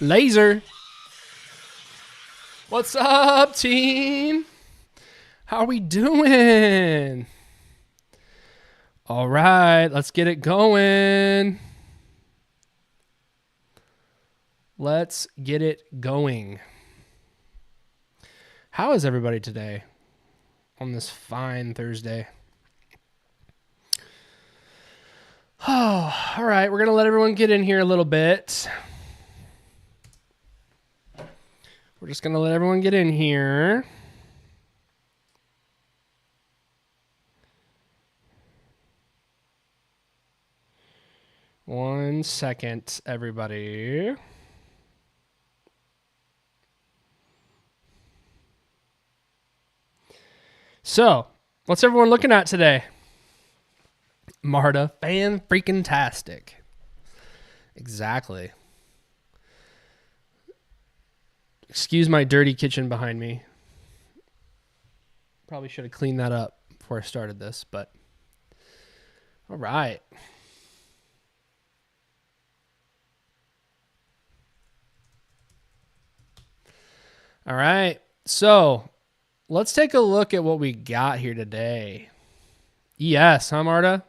Laser. What's up, team? How are we doing? All right, let's get it going. Let's get it going. How is everybody today on this fine Thursday? Oh, all right, we're going to let everyone get in here a little bit. We're just going to let everyone get in here. One second, everybody. So, what's everyone looking at today? Marta, fan-freaking-tastic. Exactly. Excuse my dirty kitchen behind me. Probably should have cleaned that up before I started this, but all right. All right. So let's take a look at what we got here today. ES, huh, Marta?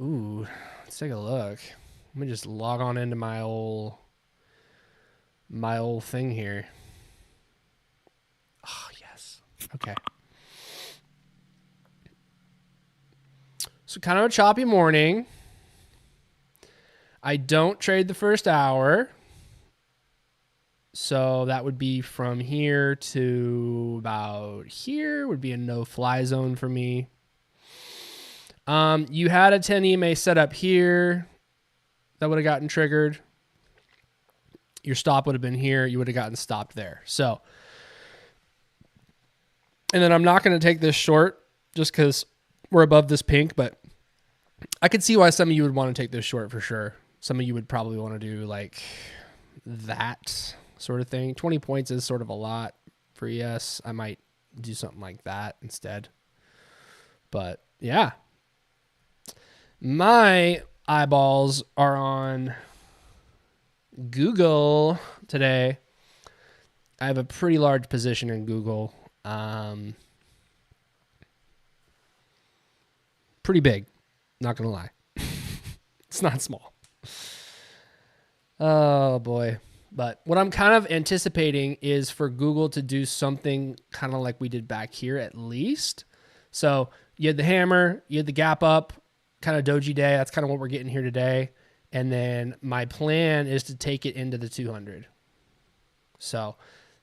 Ooh, let's take a look. Let me just log on into my old thing here. Oh, yes. Okay. So kind of a choppy morning. I don't trade the first hour. So that would be from here to about here would be a no-fly zone for me. You had a 10 EMA set up here that would have gotten triggered. Your stop would have been here. You would have gotten stopped there. So, and then I'm not going to take this short just because we're above this pink, but I could see why some of you would want to take this short for sure. Some of you would probably want to do like that sort of thing. 20 points is sort of a lot for ES. I might do something like that instead. But yeah, my eyeballs are on Google today. I have a pretty large position in Google. Pretty big, not gonna lie. It's not small. Oh boy. But what I'm kind of anticipating is for Google to do something kind of like we did back here at least. So you had the hammer, you had the gap up, kind of doji day. That's kind of what we're getting here today. And then my plan is to take it into the 200. So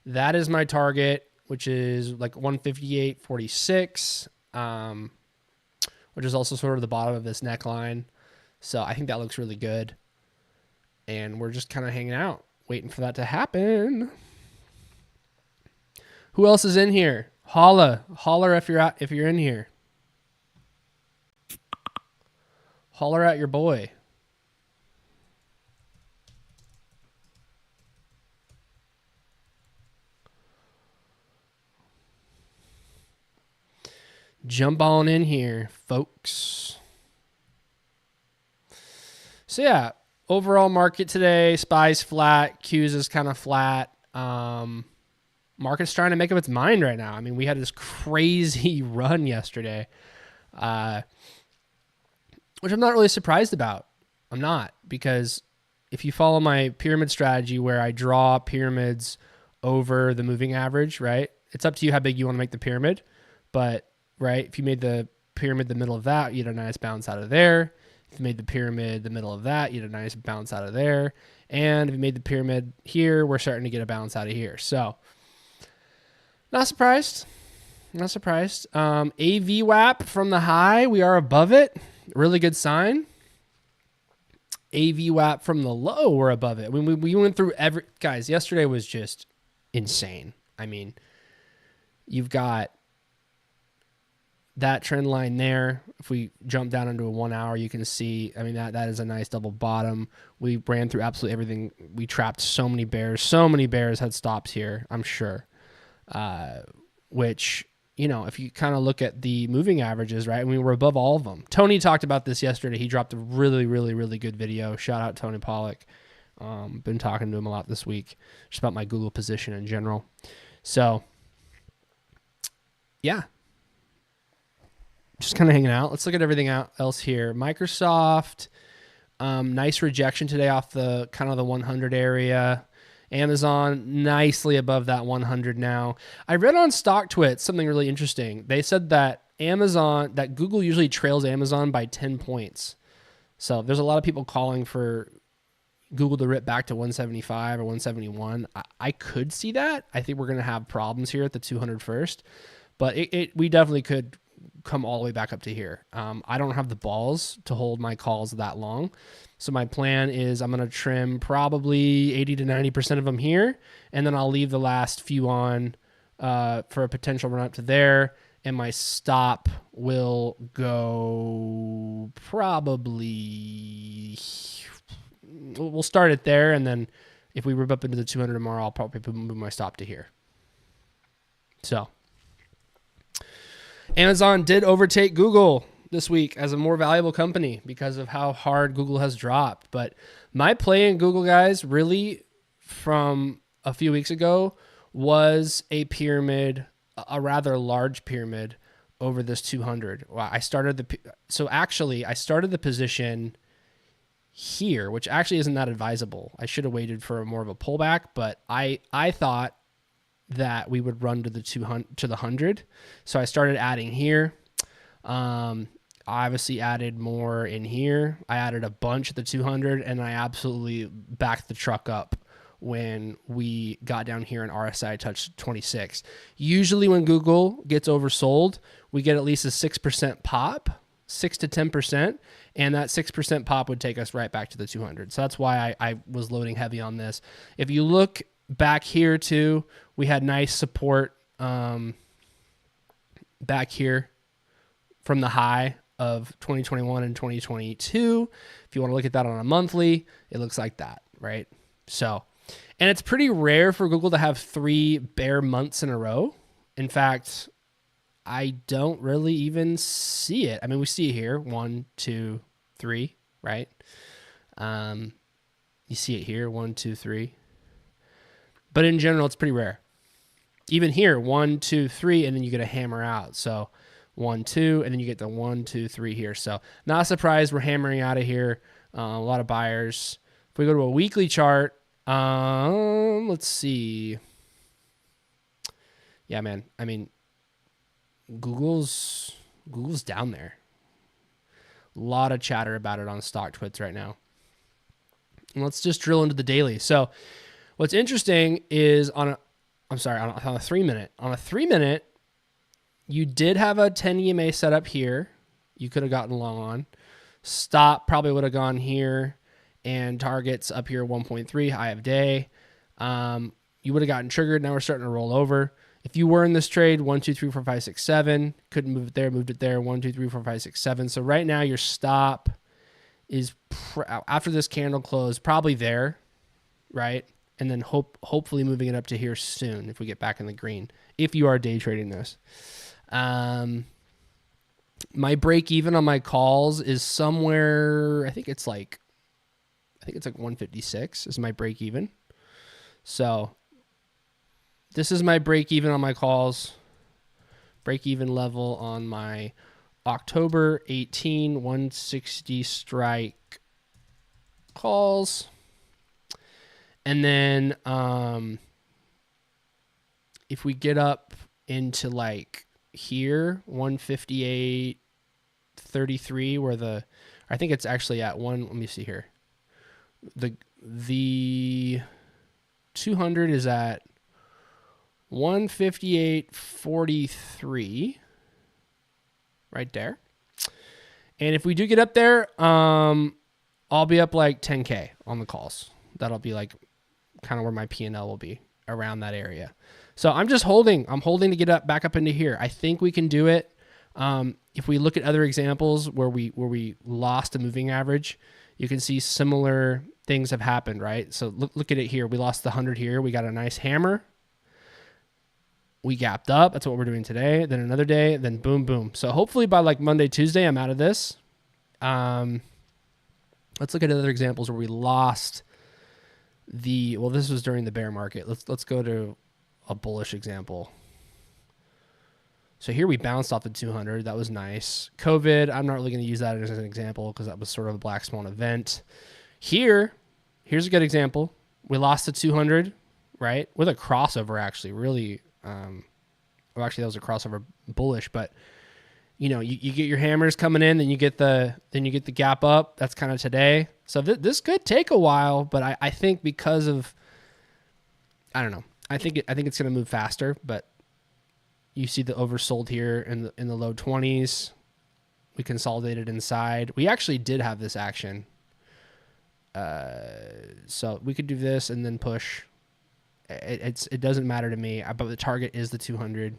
that is my target, which is like 158.46, which is also sort of the bottom of this neckline. So I think that looks really good. And we're just kind of hanging out, waiting for that to happen. Who else is in here? Holler if you're in here. Holler at your boy. Jump on in here, folks. So yeah, overall market today, SPY's flat, Q's is kind of flat. Market's trying to make up its mind right now. I mean, we had this crazy run yesterday, which I'm not really surprised about. I'm not, because if you follow my pyramid strategy where I draw pyramids over the moving average, right? It's up to you how big you want to make the pyramid, but right, if you made the pyramid the middle of that, you had a nice bounce out of there. If you made the pyramid the middle of that, you had a nice bounce out of there. And if you made the pyramid here, we're starting to get a bounce out of here. So not surprised. Not surprised. AVWAP from the high, we are above it. Really good sign. AVWAP from the low, we're above it. When we went through guys, yesterday was just insane. I mean, you've got that trend line there. If we jump down into a 1 hour, you can see, I mean, that is a nice double bottom. We ran through absolutely everything. We trapped so many bears. So many bears had stops here, I'm sure. Which, you know, if you kind of look at the moving averages, right, we were above all of them. Tony talked about this yesterday. He dropped a really, really, really good video. Shout out Tony Pollock. Been talking to him a lot this week, just about my Google position in general. So, yeah, just kind of hanging out. Let's look at everything else here. Microsoft, nice rejection today off the kind of the 100 area. Amazon nicely above that 100 now. I read on StockTwits something really interesting. They said that Google usually trails Amazon by 10 points. So there's a lot of people calling for Google to rip back to 175 or 171. I could see that. I think we're going to have problems here at the 200 first, but we definitely could come all the way back up to here. I don't have the balls to hold my calls that long. So my plan is I'm going to trim probably 80 to 90% of them here, and then I'll leave the last few on for a potential run up to there. And my stop will go probably, we'll start it there. And then if we rip up into the 200 tomorrow, I'll probably move my stop to here. So Amazon did overtake Google this week as a more valuable company because of how hard Google has dropped. But my play in Google, guys, really from a few weeks ago was a pyramid, a rather large pyramid over this 200. Well, I started the position here, which actually isn't that advisable. I should have waited for more of a pullback, but I thought that we would run to the 200 to the 100. So I started adding here. I obviously added more in here. I added a bunch at the 200, and I absolutely backed the truck up when we got down here and RSI touched 26. Usually when Google gets oversold, we get at least a 6% pop, 6 to 10%, and that 6% pop would take us right back to the 200. So that's why I was loading heavy on this. If you look back here too, we had nice support back here from the high of 2021 and 2022. If you want to look at that on a monthly, it looks like that, right? So, and it's pretty rare for Google to have 3 bear months in a row. In fact, I don't really even see it. I mean, we see it here, 1, 2, 3, right? You see it here, 1, 2, 3. But in general, it's pretty rare. Even here, 1, 2, 3, and then you get a hammer out. So 1, 2, and then you get the 1, 2, 3 here. So not surprised we're hammering out of here. A lot of buyers. If we go to a weekly chart, let's see. Yeah, man. I mean, Google's down there. A lot of chatter about it on StockTwits right now. And let's just drill into the daily. So what's interesting is on a 3-minute. On a 3-minute, you did have a 10 EMA set up here. You could have gotten long on. Stop probably would have gone here, and targets up here 1.3 high of day. You would have gotten triggered. Now we're starting to roll over. If you were in this trade, 1, 2, 3, 4, 5, 6, 7, couldn't move it there, moved it there, 1, 2, 3, 4, 5, 6, 7. So right now your stop is after this candle close, probably there, right? And then hopefully moving it up to here soon if we get back in the green, if you are day trading this. My break even on my calls is somewhere, I think it's like 156 is my break even. So this is my break even on my calls. Break even level on my October 18 160 strike calls. And then if we get up into like here, 158.33, where I think it's actually at let me see here. The 200 is at 158.43 right there. And if we do get up there, I'll be up like 10K on the calls. That'll be like kind of where my P&L will be, around that area. So I'm just holding. I'm holding to get back up into here. I think we can do it. If we look at other examples where we lost a moving average, you can see similar things have happened, right? So look at it here. We lost the 100 here. We got a nice hammer. We gapped up. That's what we're doing today. Then another day. Then boom, boom. So hopefully by like Monday, Tuesday, I'm out of this. Let's look at other examples where we lost Well, this was during the bear market. Let's go to a bullish example. So here we bounced off the 200. That was nice. COVID, I'm not really going to use that as an example because that was sort of a black swan event. Here's a good example. We lost the 200, right? With a crossover, actually. Really, well, actually, that was a crossover bullish, but you know, you get your hammers coming in, then you get the gap up. That's kind of today. So this could take a while, but I think because of, I don't know. I think it's going to move faster, but you see the oversold here in the low 20s. We consolidated inside. We actually did have this action. So we could do this and then push. It doesn't matter to me, but the target is the 200.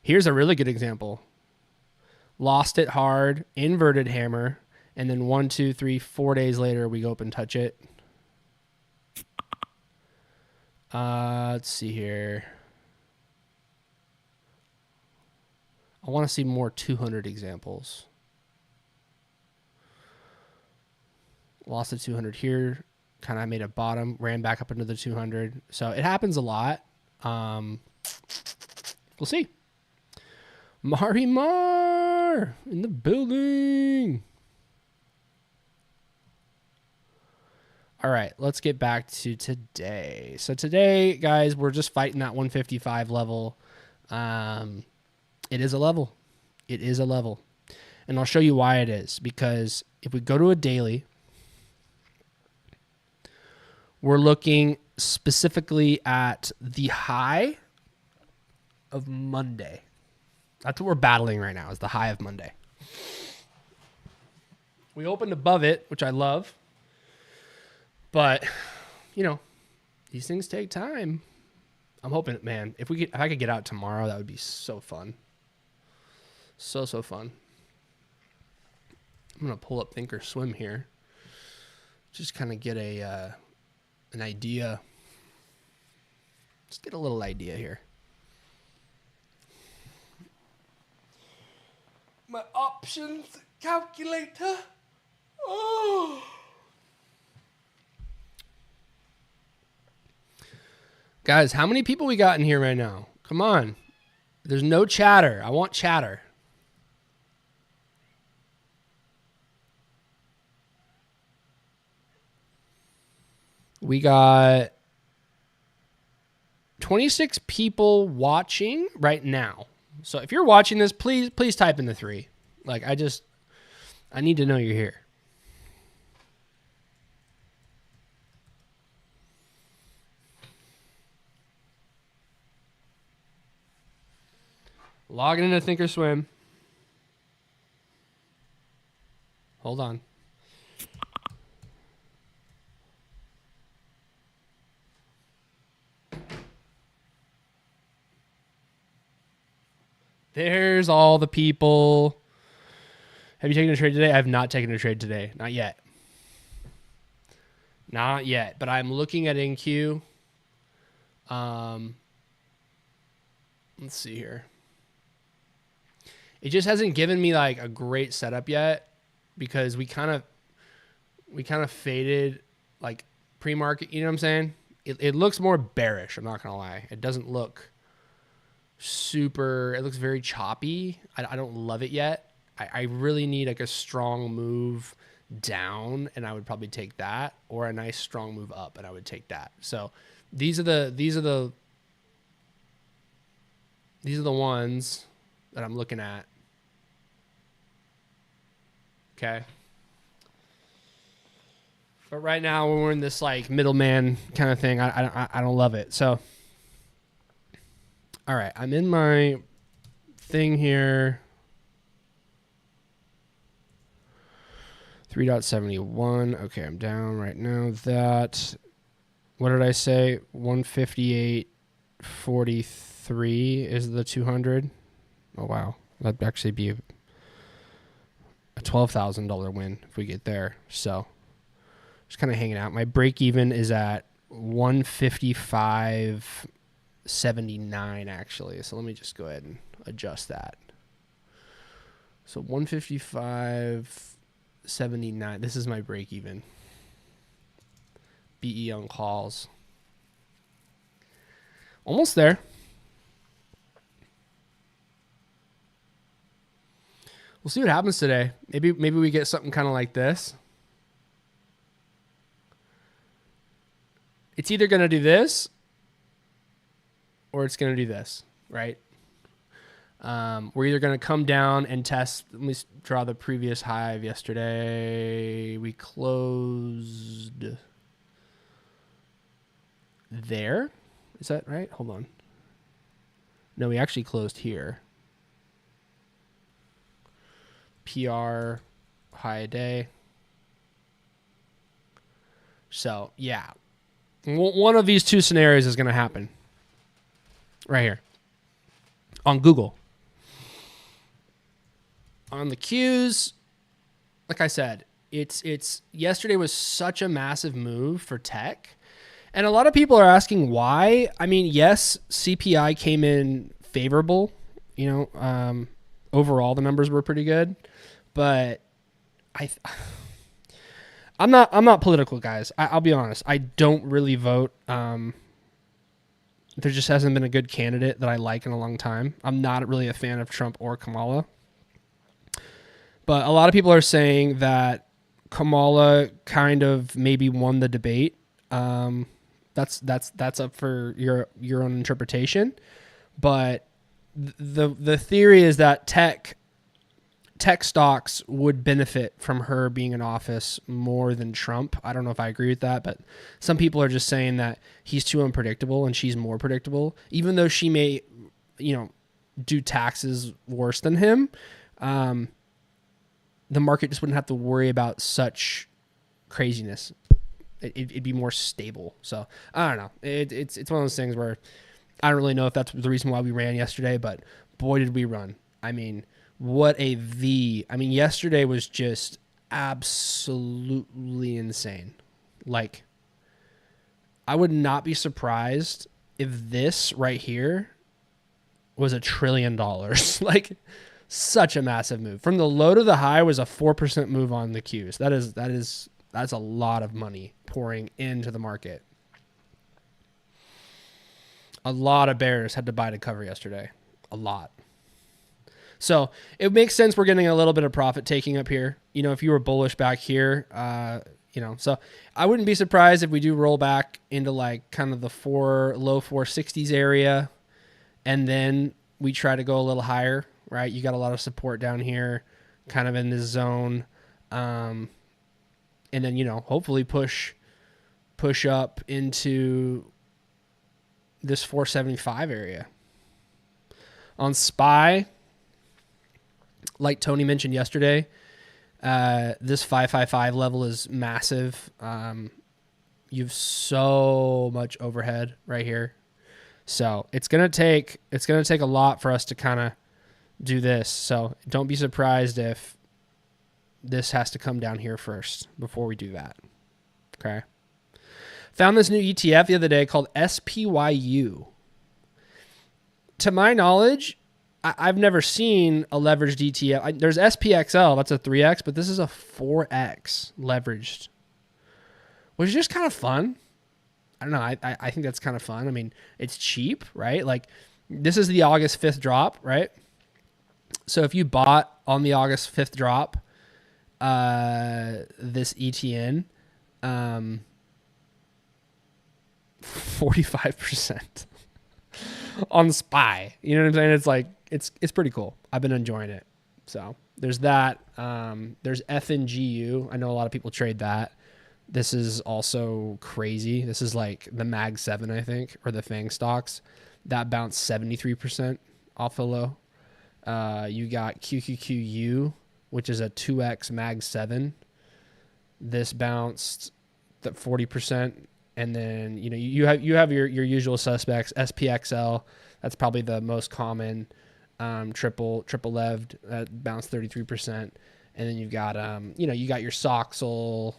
Here's a really good example. Lost it hard, inverted hammer, and then 1, 2, 3, 4 days later, we go up and touch it. Let's see here. I want to see more 200 examples. Lost the 200 here. Kind of made a bottom, ran back up into the 200. So it happens a lot. We'll see. Mar in the building. All right, let's get back to today. So today, guys, we're just fighting that 155 level. It is a level. It is a level. And I'll show you why it is. Because if we go to a daily, we're looking specifically at the high of Monday. That's what we're battling right now, is the high of Monday. We opened above it, which I love. But, you know, these things take time. I'm hoping, man, if I could get out tomorrow, that would be so fun. So fun. I'm going to pull up Thinkorswim here. Just kind of get an idea. Just get a little idea here. My options calculator. Oh. Guys, how many people we got in here right now? Come on. There's no chatter. I want chatter. We got 26 people watching right now. So if you're watching this, please type in the 3. Like, I need to know you're here. Logging into Thinkorswim. Hold on. There's all the people. Have you taken a trade today? I have not taken a trade today. Not yet. Not yet. But I'm looking at NQ. Let's see here. It just hasn't given me like a great setup yet because we kind of faded like pre-market. You know what I'm saying? It looks more bearish. I'm not gonna lie. It doesn't look super. It looks very choppy. I don't love it yet. I really need like a strong move down, and I would probably take that, or a nice strong move up, and I would take that. So these are the ones that I'm looking at. Okay. But right now, when we're in this like middleman kind of thing, I don't love it. So, all right, I'm in my thing here. 3.71. Okay, I'm down right now. That, what did I say? 158.43 is the 200. Oh, wow. That'd actually be a $12,000 win if we get there. So just kind of hanging out. My break even is at 155.79 actually. So let me just go ahead and adjust that. So 155.79. This is my break even. BE on calls. Almost there. We'll see what happens today. Maybe we get something kind of like this. It's either going to do this or it's going to do this, right? We're either going to come down and test. Let me draw the previous high of yesterday. We closed there. Is that right? Hold on. No, we actually closed here. PR high a day. So, yeah. One of these two scenarios is going to happen. Right here. On Google. On the Qs, like I said, it's yesterday was such a massive move for tech. And a lot of people are asking why. I mean, yes, CPI came in favorable. You know, overall the numbers were pretty good. But I'm not political, guys. I'll be honest. I don't really vote. There just hasn't been a good candidate that I like in a long time. I'm not really a fan of Trump or Kamala. But a lot of people are saying that Kamala kind of maybe won the debate. That's up for your own interpretation. But the theory is that tech stocks would benefit from her being in office more than Trump. I don't know if I agree with that, but some people are just saying that he's too unpredictable and she's more predictable, even though she may, do taxes worse than him. The market just wouldn't have to worry about such craziness. It'd be more stable. So I don't know. It's one of those things where I don't really know if that's the reason why we ran yesterday, but boy, did we run. I mean, what a V. I mean, yesterday was just absolutely insane. Like, I would not be surprised if this right here was $1 trillion. Like, such a massive move. From the low to the high was a 4% move on the Qs. That's a lot of money pouring into the market. A lot of bears had to buy to cover yesterday. A lot. So it makes sense we're getting a little bit of profit taking up here. If you were bullish back here, so I wouldn't be surprised if we do roll back into like kind of the low 460s area, and then we try to go a little higher, right? You got a lot of support down here, kind of in this zone, and then hopefully push up into this 475 area. On SPY, like Tony mentioned yesterday, this 555 level is massive. You've so much overhead right here. So it's gonna take a lot for us to kind of do this. So don't be surprised if this has to come down here first before we do that. Okay. Found this new ETF the other day called SPYU. To my knowledge, I've never seen a leveraged ETF. There's SPXL, that's a 3X, but this is a 4X leveraged, which is just kind of fun. I don't know. I think that's kind of fun. I mean, it's cheap, right? Like, this is the August 5th drop, right? So if you bought on the August 5th drop, this ETN, 45% on SPY. You know what I'm saying? It's like, it's pretty cool. I've been enjoying it. So there's that. There's FNGU. I know a lot of people trade that. This is also crazy. This is like the Mag 7, I think, or the FANG stocks. That bounced 73% off the low. You got QQQU, which is a 2X Mag 7. This bounced 40%. And then, you have your usual suspects, SPXL. That's probably the most common. Triple leved, that bounced 33%. And then you've got, you got your Soxel,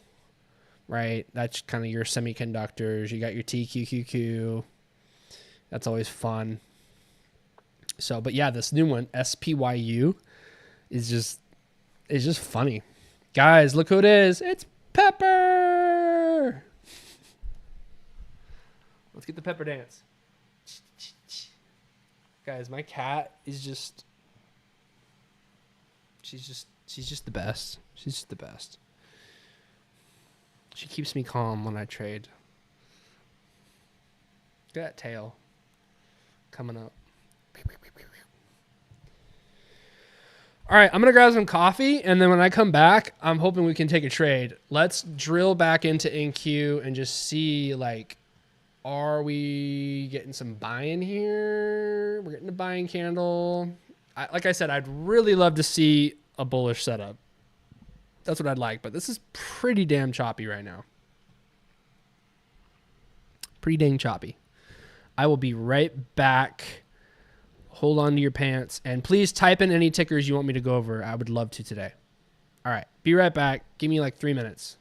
right? That's kind of your semiconductors. You got your TQQQ. That's always fun. So, but yeah, this new one, SPYU, is just funny. Guys, look who it is. It's Pepper. Let's get the pepper dance. Guys, my cat is just... She's just the best. She's just the best. She keeps me calm when I trade. Look at that tail coming up. All right, I'm going to grab some coffee, and then when I come back, I'm hoping we can take a trade. Let's drill back into NQ and just see, like, are we getting some buy-in here? We're getting a buying candle. Like I said, I'd really love to see a bullish setup. That's what I'd like, but this is pretty damn choppy right now. Pretty dang choppy. I will be right back. Hold on to your pants, and please type in any tickers you want me to go over. I would love to today. All right, be right back. Give me like 3 minutes.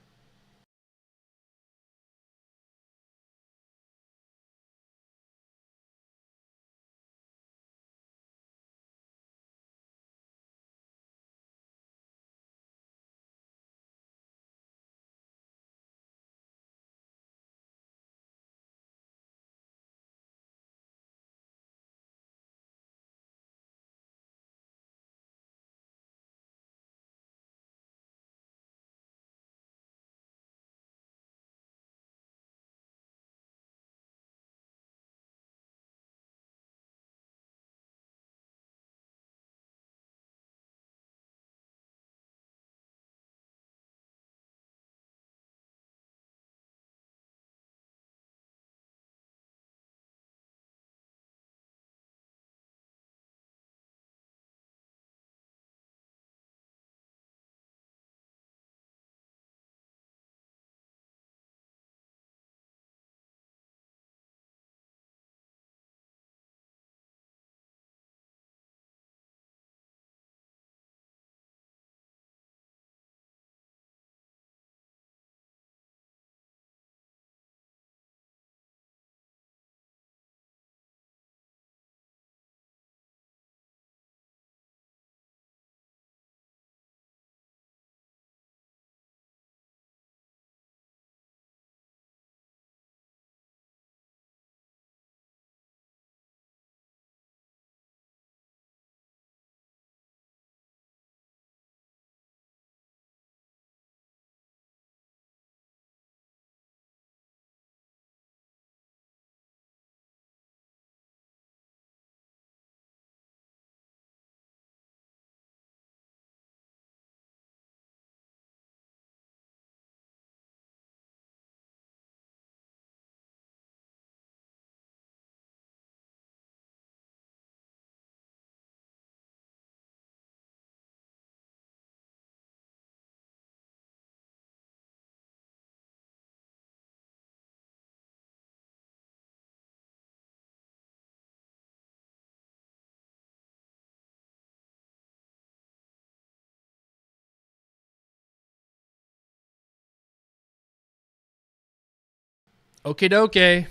Okay, dokie.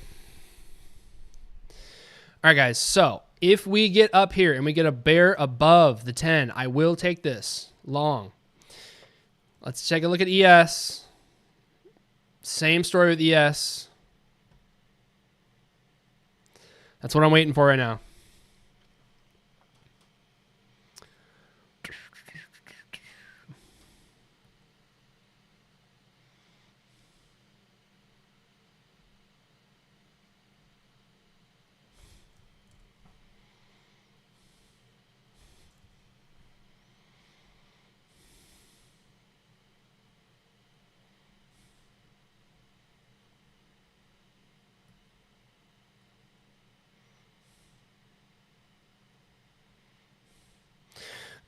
All right, guys. So if we get up here and we get a bear above the 10, I will take this long. Let's take a look at ES. Same story with ES. That's what I'm waiting for right now.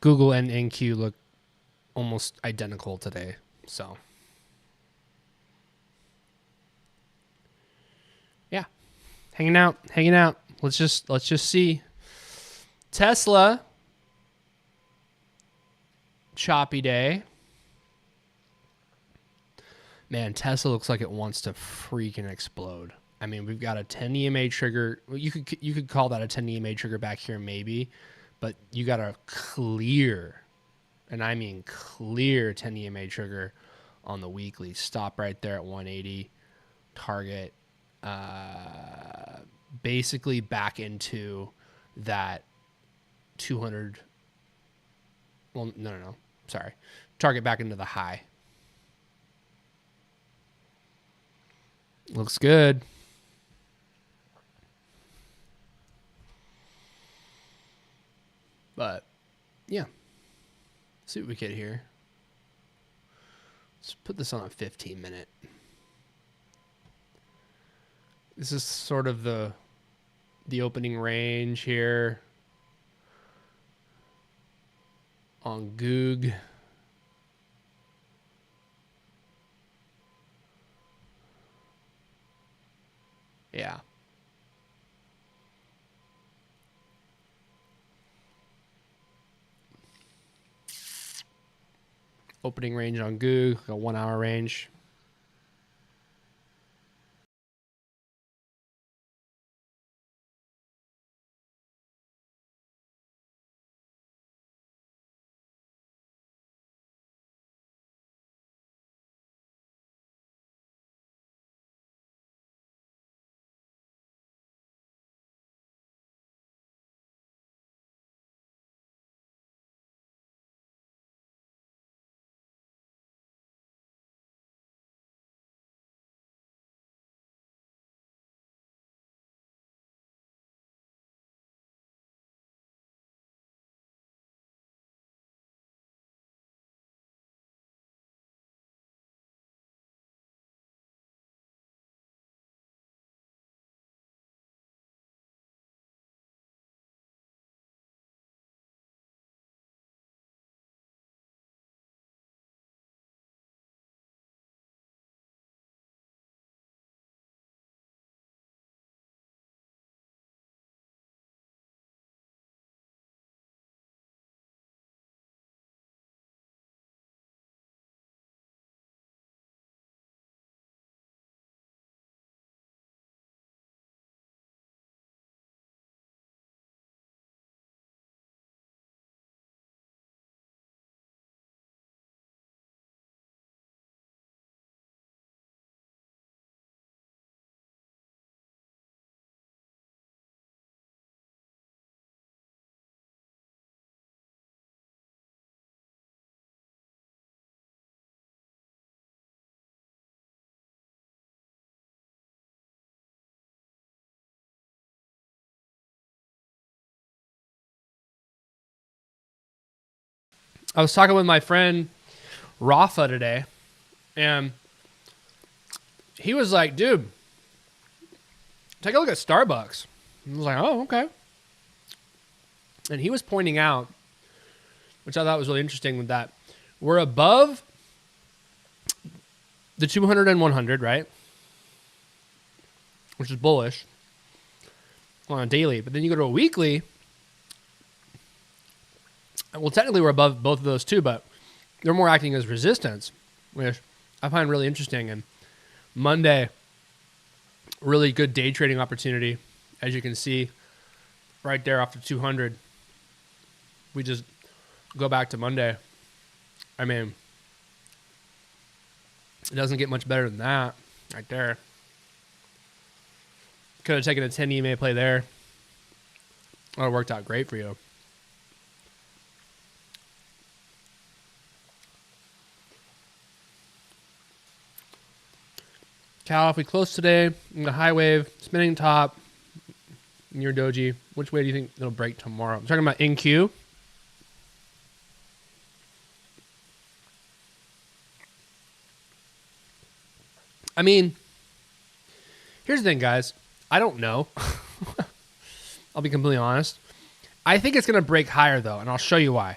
Google and NQ look almost identical today. So, yeah. Hanging out. Let's just see. Tesla, choppy day. Man, Tesla looks like it wants to freaking explode. I mean, we've got a 10 EMA trigger. Well, you could call that a 10 EMA trigger back here maybe, but you got a clear, and I mean clear 10 EMA trigger on the weekly. Stop right there at 180. Target basically back into that 200. Well, no. Sorry. Target back into the high. Looks good. But, yeah. Let's see what we get here. Let's put this on a 15-minute. This is sort of the opening range here on Goog. Yeah. Opening range on Goog, a 1 hour range. I was talking with my friend Rafa today, and he was like, dude, take a look at Starbucks. I was like, oh, okay. And he was pointing out, which I thought was really interesting, with that we're above the 200 and 100, right? Which is bullish on a daily. But then you go to a weekly. Well, technically we're above both of those too, but they're more acting as resistance, which I find really interesting. And Monday, really good day trading opportunity. As you can see right there off the 200. We just go back to Monday. I mean, it doesn't get much better than that right there. Could have taken a 10 EMA play there. That would have worked out great for you. Cal, if we close today in the high wave, spinning top, near doji, which way do you think it'll break tomorrow? I'm talking about NQ. I mean, here's the thing, guys. I don't know. I'll be completely honest. I think it's going to break higher, though, and I'll show you why.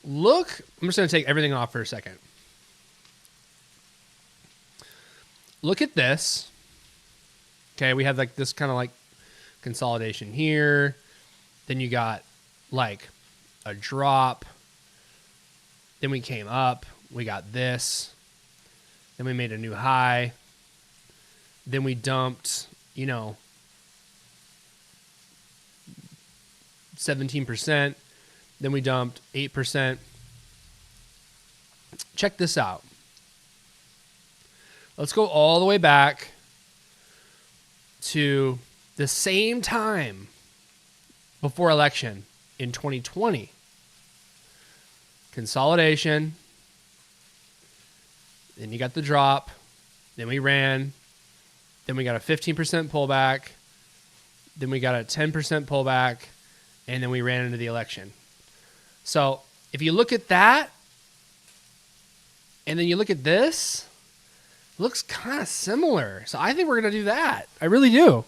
Look, I'm just going to take everything off for a second. Look at this. Okay, we have like this kind of like consolidation here. Then you got like a drop. Then we came up. We got this. Then we made a new high. Then we dumped, 17%. Then we dumped 8%. Check this out. Let's go all the way back to the same time before election in 2020. Consolidation. Then you got the drop. Then we ran. Then we got a 15% pullback. Then we got a 10% pullback. And then we ran into the election. So if you look at that, and then you look at this, it looks kind of similar. So I think we're going to do that. I really do.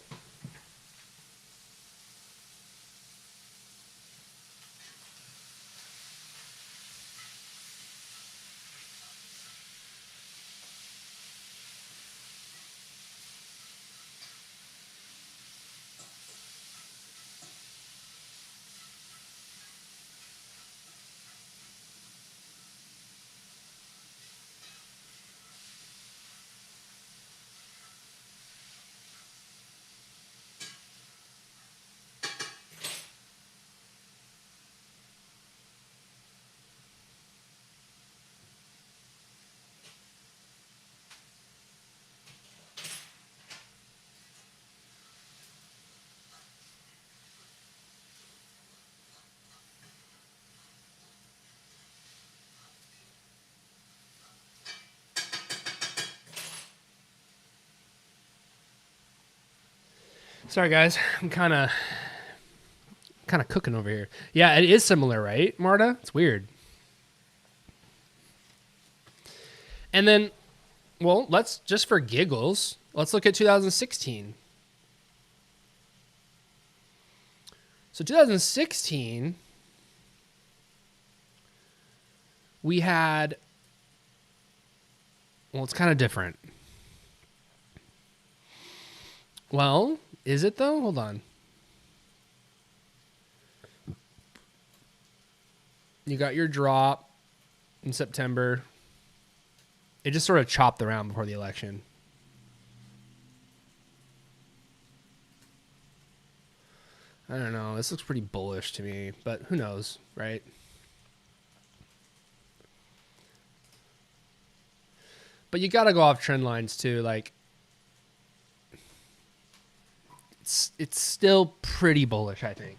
Sorry, guys. I'm kind of cooking over here. Yeah, it is similar, right, Marta? It's weird. And then, well, let's just for giggles, let's look at 2016. So 2016, we had, well, it's kind of different. Well, is it though? Hold on. You got your drop in September. It just sort of chopped around before the election. I don't know. This looks pretty bullish to me, but who knows, right? But you got to go off trend lines too. Like, it's still pretty bullish, I think.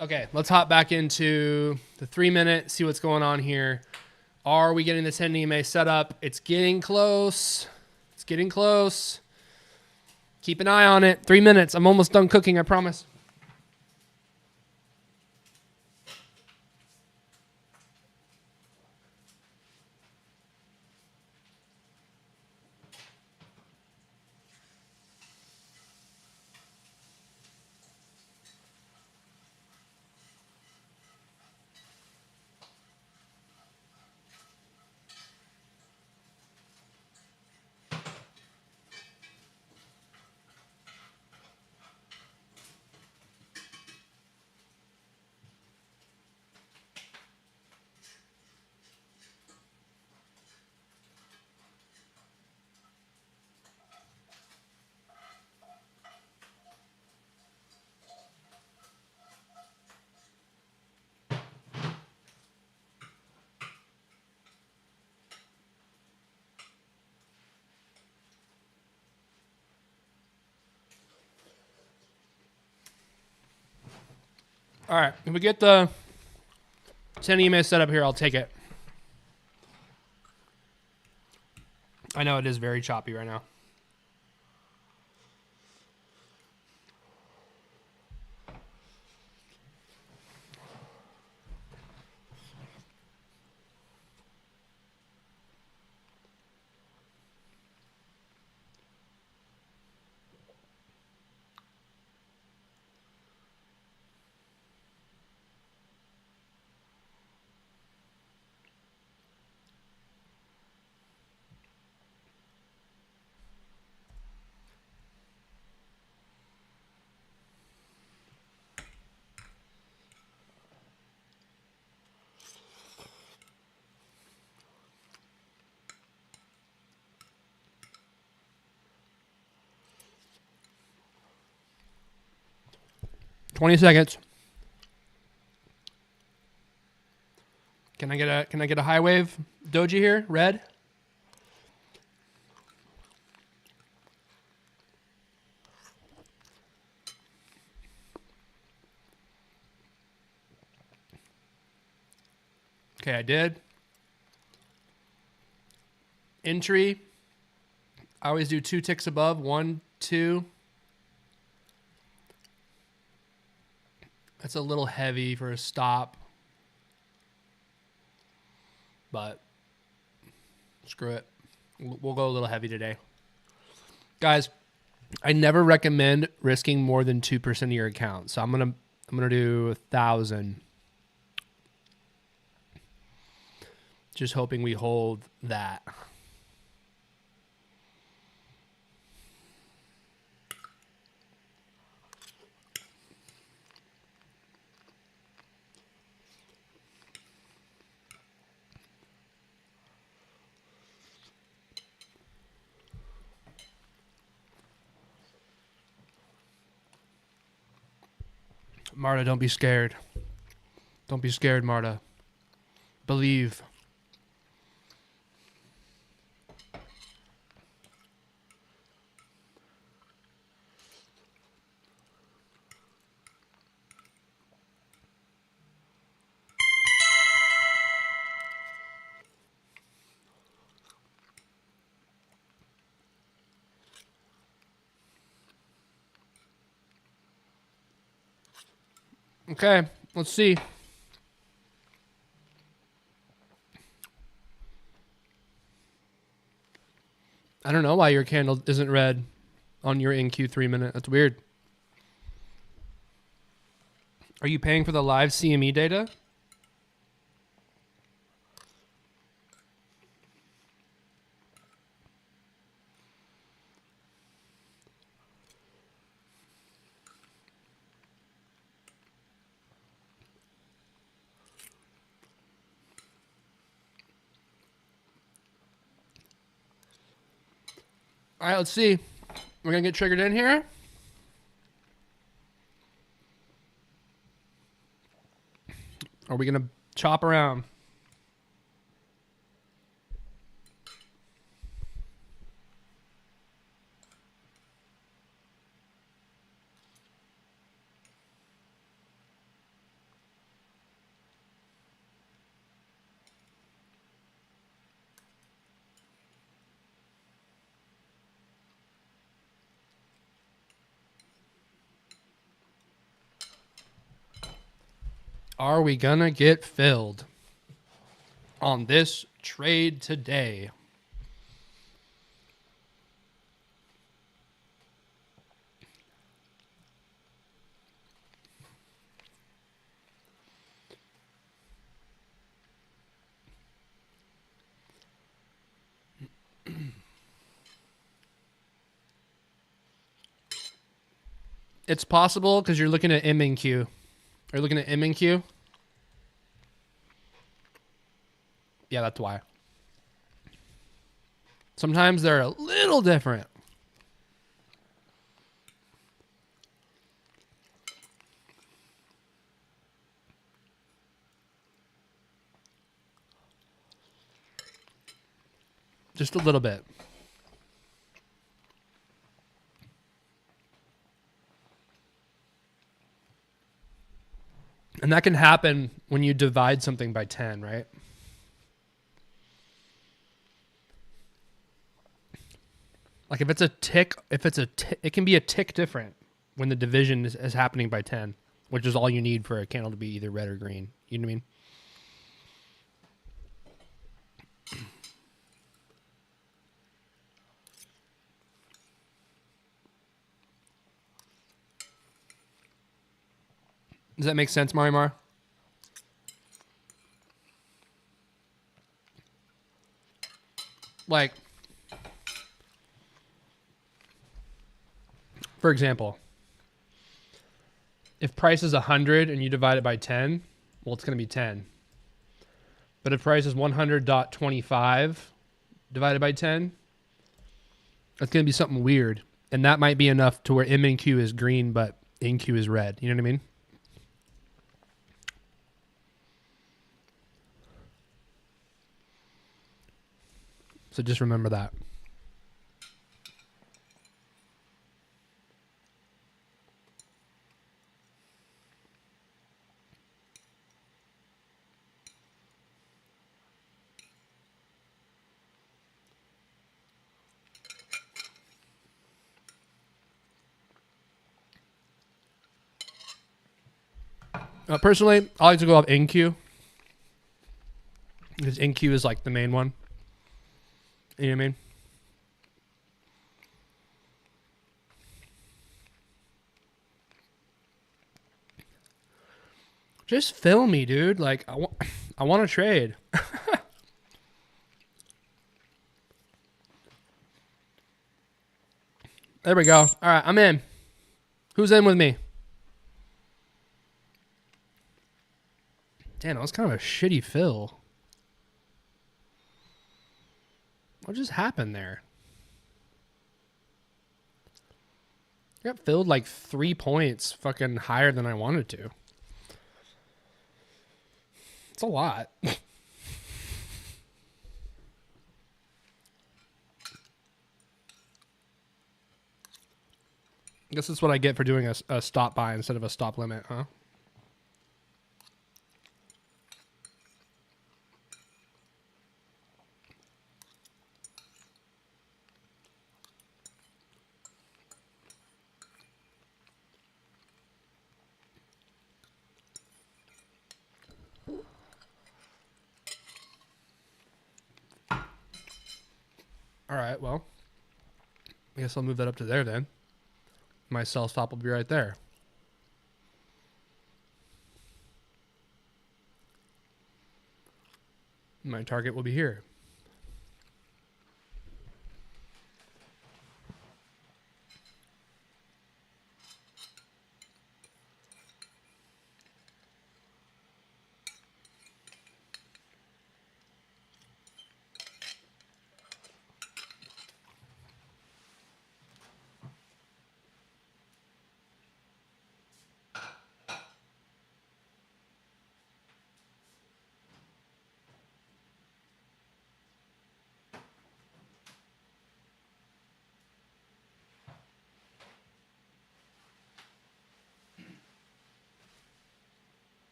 Okay, let's hop back into the 3 minute, see what's going on here. Are we getting this 10 EMA set up? It's getting close. It's getting close. Keep an eye on it. 3 minutes. I'm almost done cooking, I promise. All right, if we get the 10 EMA set up here, I'll take it. I know it is very choppy right now. $20. Can I get a high wave doji here? Red? Okay, I did. Entry. I always do 2 ticks above. 1, 2. That's a little heavy for a stop. But screw it. We'll go a little heavy today. Guys, I never recommend risking more than 2% of your account. So I'm gonna do 1,000. Just hoping we hold that. Marta, don't be scared. Don't be scared, Marta. Believe. Okay, let's see. I don't know why your candle isn't red on your NQ3 minute. That's weird. Are you paying for the live CME data? All right, let's see. We're going to get triggered in here. Are we going to chop around? Are we going to get filled on this trade today? It's possible because you're looking at M and Q. Are you looking at M and Q? Yeah, that's why. Sometimes they're a little different. Just a little bit. And that can happen when you divide something by 10, right? Like if it's a tick, it can be a tick different when the division is happening by 10, which is all you need for a candle to be either red or green. You know what I mean? Does that make sense, Marimar? Like, for example, if price is 100 and you divide it by 10, well, it's going to be 10. But if price is 100.25 divided by 10, that's going to be something weird. And that might be enough to where MNQ is green, but NQ is red. You know what I mean? So just remember that. Personally, I like to go off NQ because NQ is like the main one. You know what I mean? Just film me, dude. Like I want to trade. There we go. All right, I'm in. Who's in with me? Damn, that was kind of a shitty fill. What just happened there? I got filled like 3 points fucking higher than I wanted to. It's a lot. I guess that's what I get for doing a stop buy instead of a stop limit, huh? All right, well, I guess I'll move that up to there then. My sell stop will be right there. My target will be here.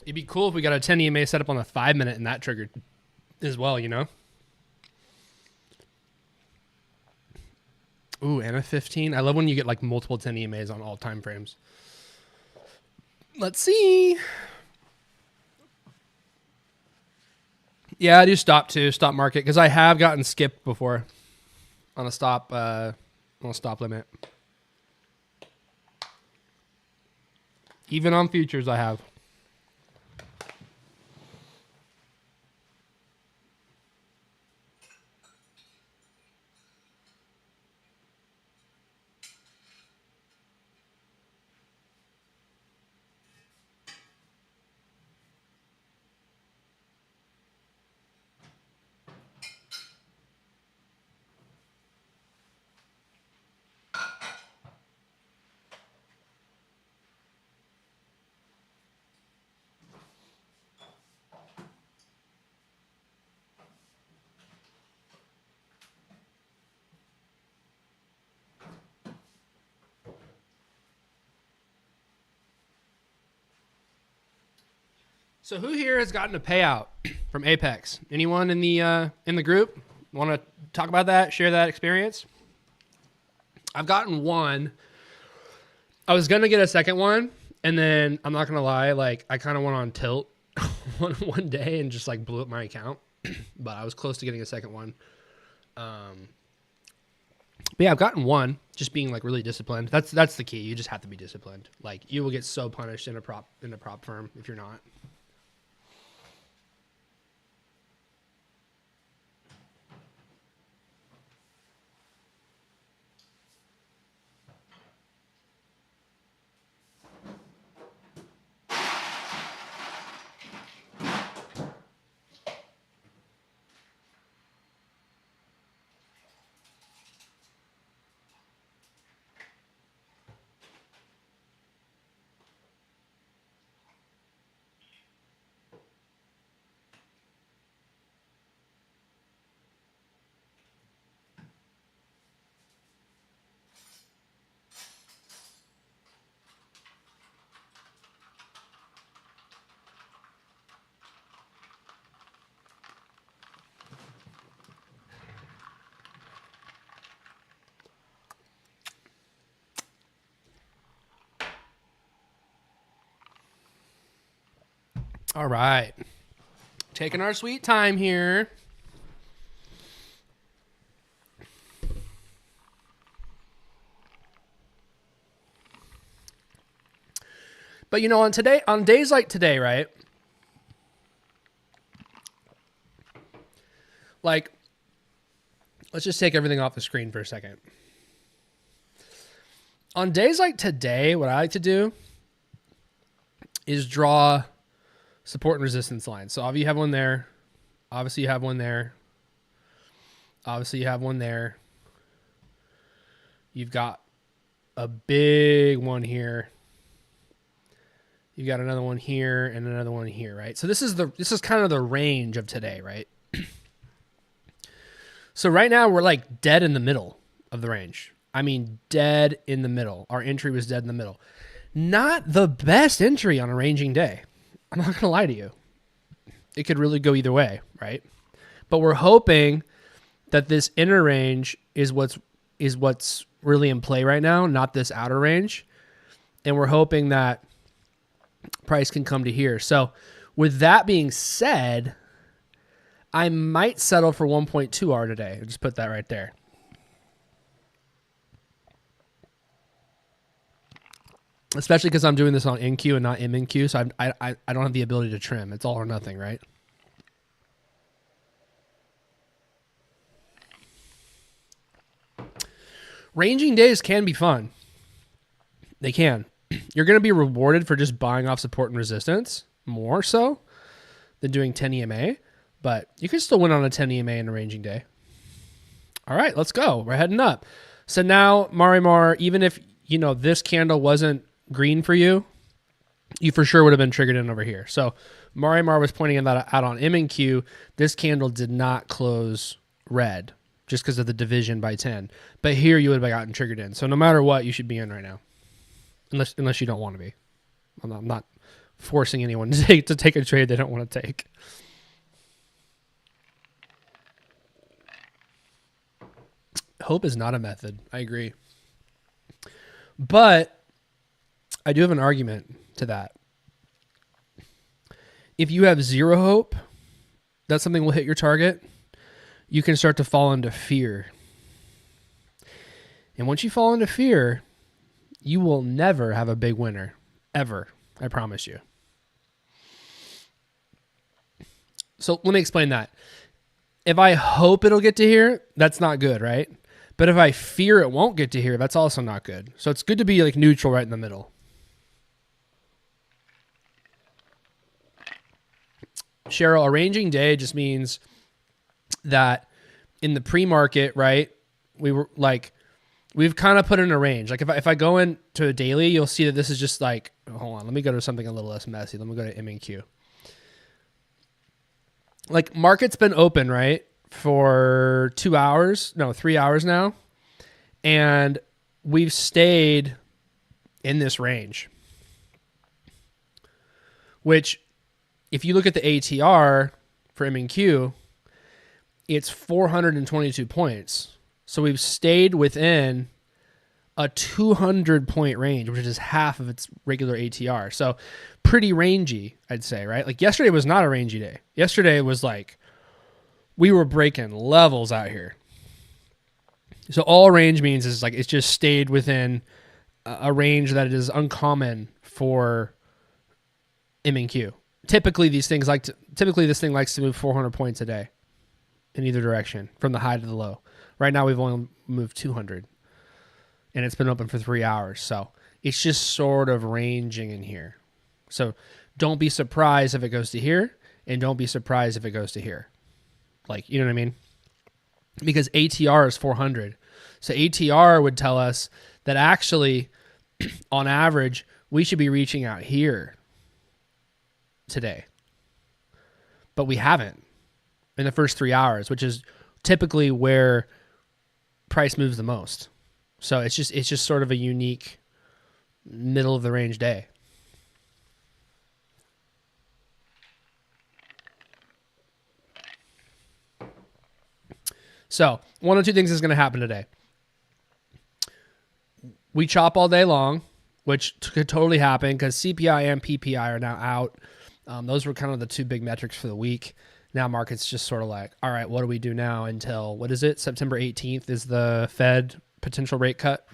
It'd be cool if we got a 10 EMA set up on the 5 minute and that triggered as well, you know? Ooh, and a 15. I love when you get like multiple 10 EMAs on all time frames. Let's see. Yeah, I do stop too, stop market, because I have gotten skipped before on a stop limit. Even on futures, I have. So who here has gotten a payout from Apex? Anyone in the group want to talk about that? Share that experience? I've gotten one. I was gonna get a second one, and then I'm not gonna lie, like I kind of went on tilt one day and just like blew up my account. But I was close to getting a second one. But yeah, I've gotten one. Just being like really disciplined. That's the key. You just have to be disciplined. Like you will get so punished in a prop firm if you're not. All right. Taking our sweet time here. But you know, on days like today, right? Like, let's just take everything off the screen for a second. On days like today, what I like to do is draw support and resistance lines. So obviously you have one there. Obviously you have one there. Obviously you have one there. You've got a big one here. You got another one here and another one here, right? So this is kind of the range of today, right? So right now we're like dead in the middle of the range. I mean, dead in the middle. Our entry was dead in the middle. Not the best entry on a ranging day. I'm not going to lie to you. It could really go either way, right? But we're hoping that this inner range is what's really in play right now, not this outer range. And we're hoping that price can come to here. So with that being said, I might settle for 1.2R today. I'll just put that right there. Especially because I'm doing this on NQ and not MNQ, so I don't have the ability to trim. It's all or nothing, right? Ranging days can be fun. They can. You're going to be rewarded for just buying off support and resistance, more so than doing 10 EMA, but you can still win on a 10 EMA in a ranging day. All right, let's go. We're heading up. So now, Marimar, even if, you know, this candle wasn't green for you, you for sure would have been triggered in over here. So Marimar was pointing that out on MNQ. This candle did not close red just because of the division by 10. But here you would have gotten triggered in. So no matter what, you should be in right now. Unless you don't want to be. I'm not forcing anyone to take a trade they don't want to take. Hope is not a method. I agree. But I do have an argument to that. If you have zero hope that something will hit your target, you can start to fall into fear. And once you fall into fear, you will never have a big winner, ever. I promise you. So let me explain that. If I hope it'll get to here, that's not good, right? But if I fear it won't get to here, that's also not good. So it's good to be like neutral right in the middle. Cheryl, a ranging day just means that in the pre-market, right, we've kind of put in a range. Like if I go into a daily, you'll see that this is just like, hold on, let me go to something a little less messy. Let me go to M&Q. Like market's been open, right, for 3 hours now. And we've stayed in this range, which if you look at the ATR for M&Q, it's 422 points. So we've stayed within a 200-point range, which is half of its regular ATR. So pretty rangy, I'd say, right? Like yesterday was not a rangy day. Yesterday was like we were breaking levels out here. So all range means is like it's just stayed within a range that is uncommon for M&Q. Typically, this thing likes to move 400 points a day in either direction from the high to the low. Right now, we've only moved 200, and it's been open for 3 hours. So it's just sort of ranging in here. So don't be surprised if it goes to here, and don't be surprised if it goes to here. Like, you know what I mean? Because ATR is 400. So ATR would tell us that actually, on average, we should be reaching out here today. But we haven't in the first 3 hours, which is typically where price moves the most. So it's just sort of a unique middle of the range day. So one of two things is going to happen today. We chop all day long, which could totally happen because CPI and PPI are now out. Those were kind of the two big metrics for the week. Now market's just sort of like, all right, what do we do now until, what is it? September 18th is the Fed potential rate cut.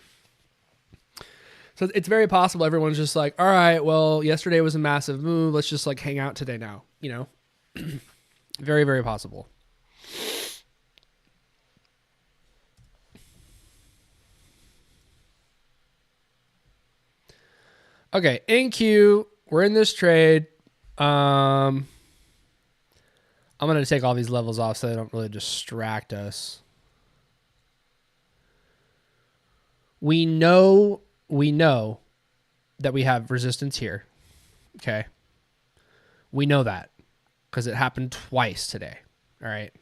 So it's very possible everyone's just like, all right, well, yesterday was a massive move. Let's just like hang out today now, you know? Very, very possible. Okay, NQ, we're in this trade. I'm going to take all these levels off so they don't really distract us. We know that we have resistance here. Okay. We know that because it happened twice today. All right.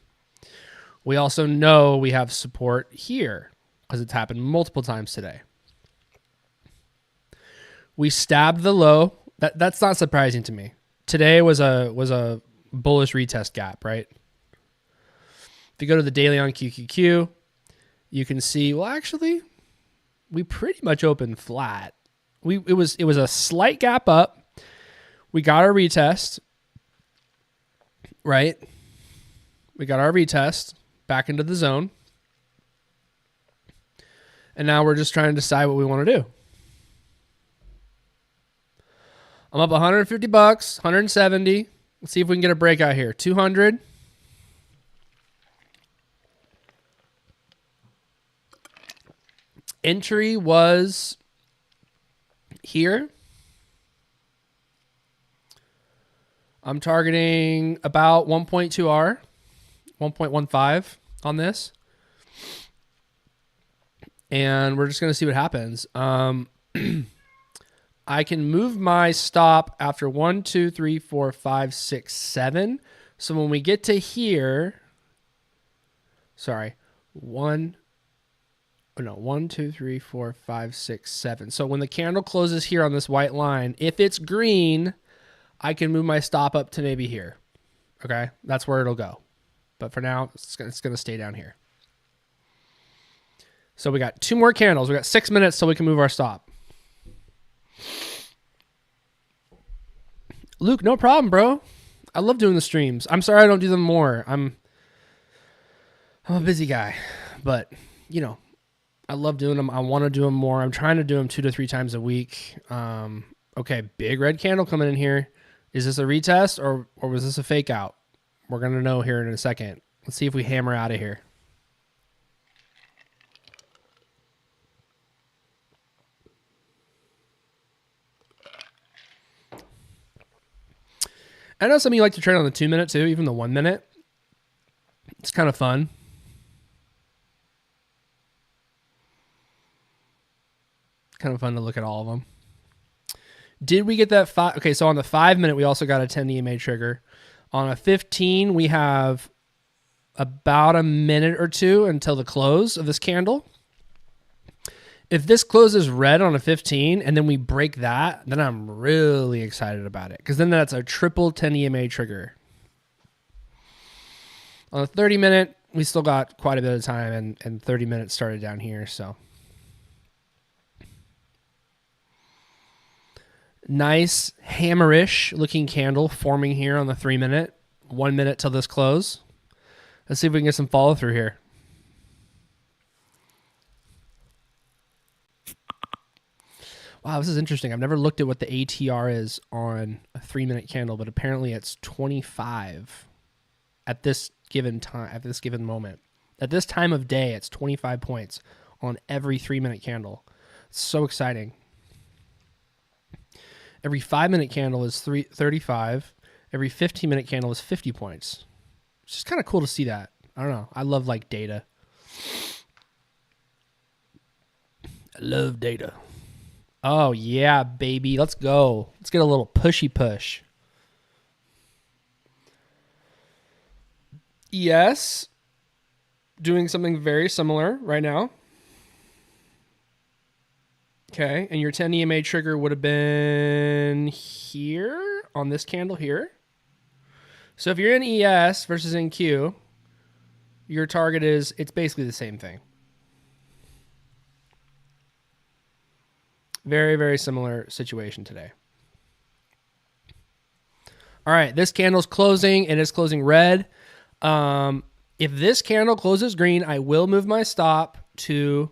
We also know we have support here because it's happened multiple times today. We stabbed the low. That's not surprising to me. Today was a bullish retest gap, right? If you go to the daily on QQQ, you can see, well, actually, we pretty much opened flat. It was a slight gap up. We got our retest, right? We got our retest back into the zone. And now we're just trying to decide what we want to do. I'm up $150, 170. Let's see if we can get a breakout here. 200. Entry was here. I'm targeting about 1.2R, 1.15 on this. And we're just going to see what happens. I can move my stop after 1, 2, 3, 4, 5, 6, 7. So when we get to here, 1, 2, 3, 4, 5, 6, 7. So when the candle closes here on this white line, if it's green, I can move my stop up to maybe here. Okay, that's where it'll go. But for now, it's going to stay down here. So we got 2 more candles. We got 6 minutes so we can move our stop. Luke, no problem, bro. I love doing the streams. I'm sorry I don't do them more. I'm a busy guy, but you know, I love doing them. I want to do them more. I'm trying to do them 2 to 3 times a week. Okay, big red candle coming in here. Is this a retest or was this a fake out? We're going to know here in a second. Let's see if we hammer out of here. I know some of you like to trade on the 2 minute too, even the 1 minute. It's kind of fun. Kind of fun to look at all of them. Did we get that five? Okay, so on the 5 minute, we also got a 10 EMA trigger. On a 15, we have about a minute or two until the close of this candle. If this closes red on a 15 and then we break that, then I'm really excited about it because then that's a triple 10 EMA trigger. On the 30 minute, we still got quite a bit of time and 30 minutes started down here. So nice hammerish looking candle forming here on the 3 minute, 1 minute till this close. Let's see if we can get some follow through here. Wow, this is interesting. I've never looked at what the ATR is on a 3 minute candle, but apparently it's 25 at this given time, at this given moment. At this time of day, it's 25 points on every 3 minute candle. It's so exciting. Every 5 minute candle is 35. Every 15 minute candle is 50 points. It's just kind of cool to see that. I don't know. I love like data. I love data. Oh, yeah, baby. Let's go. Let's get a little pushy push. Yes. Doing something very similar right now. Okay. And your 10 EMA trigger would have been here on this candle here. So if you're in ES versus in Q, your target is, it's basically the same thing. Very, very similar situation today. All right, this candle's closing, and it's closing red. If this candle closes green, I will move my stop to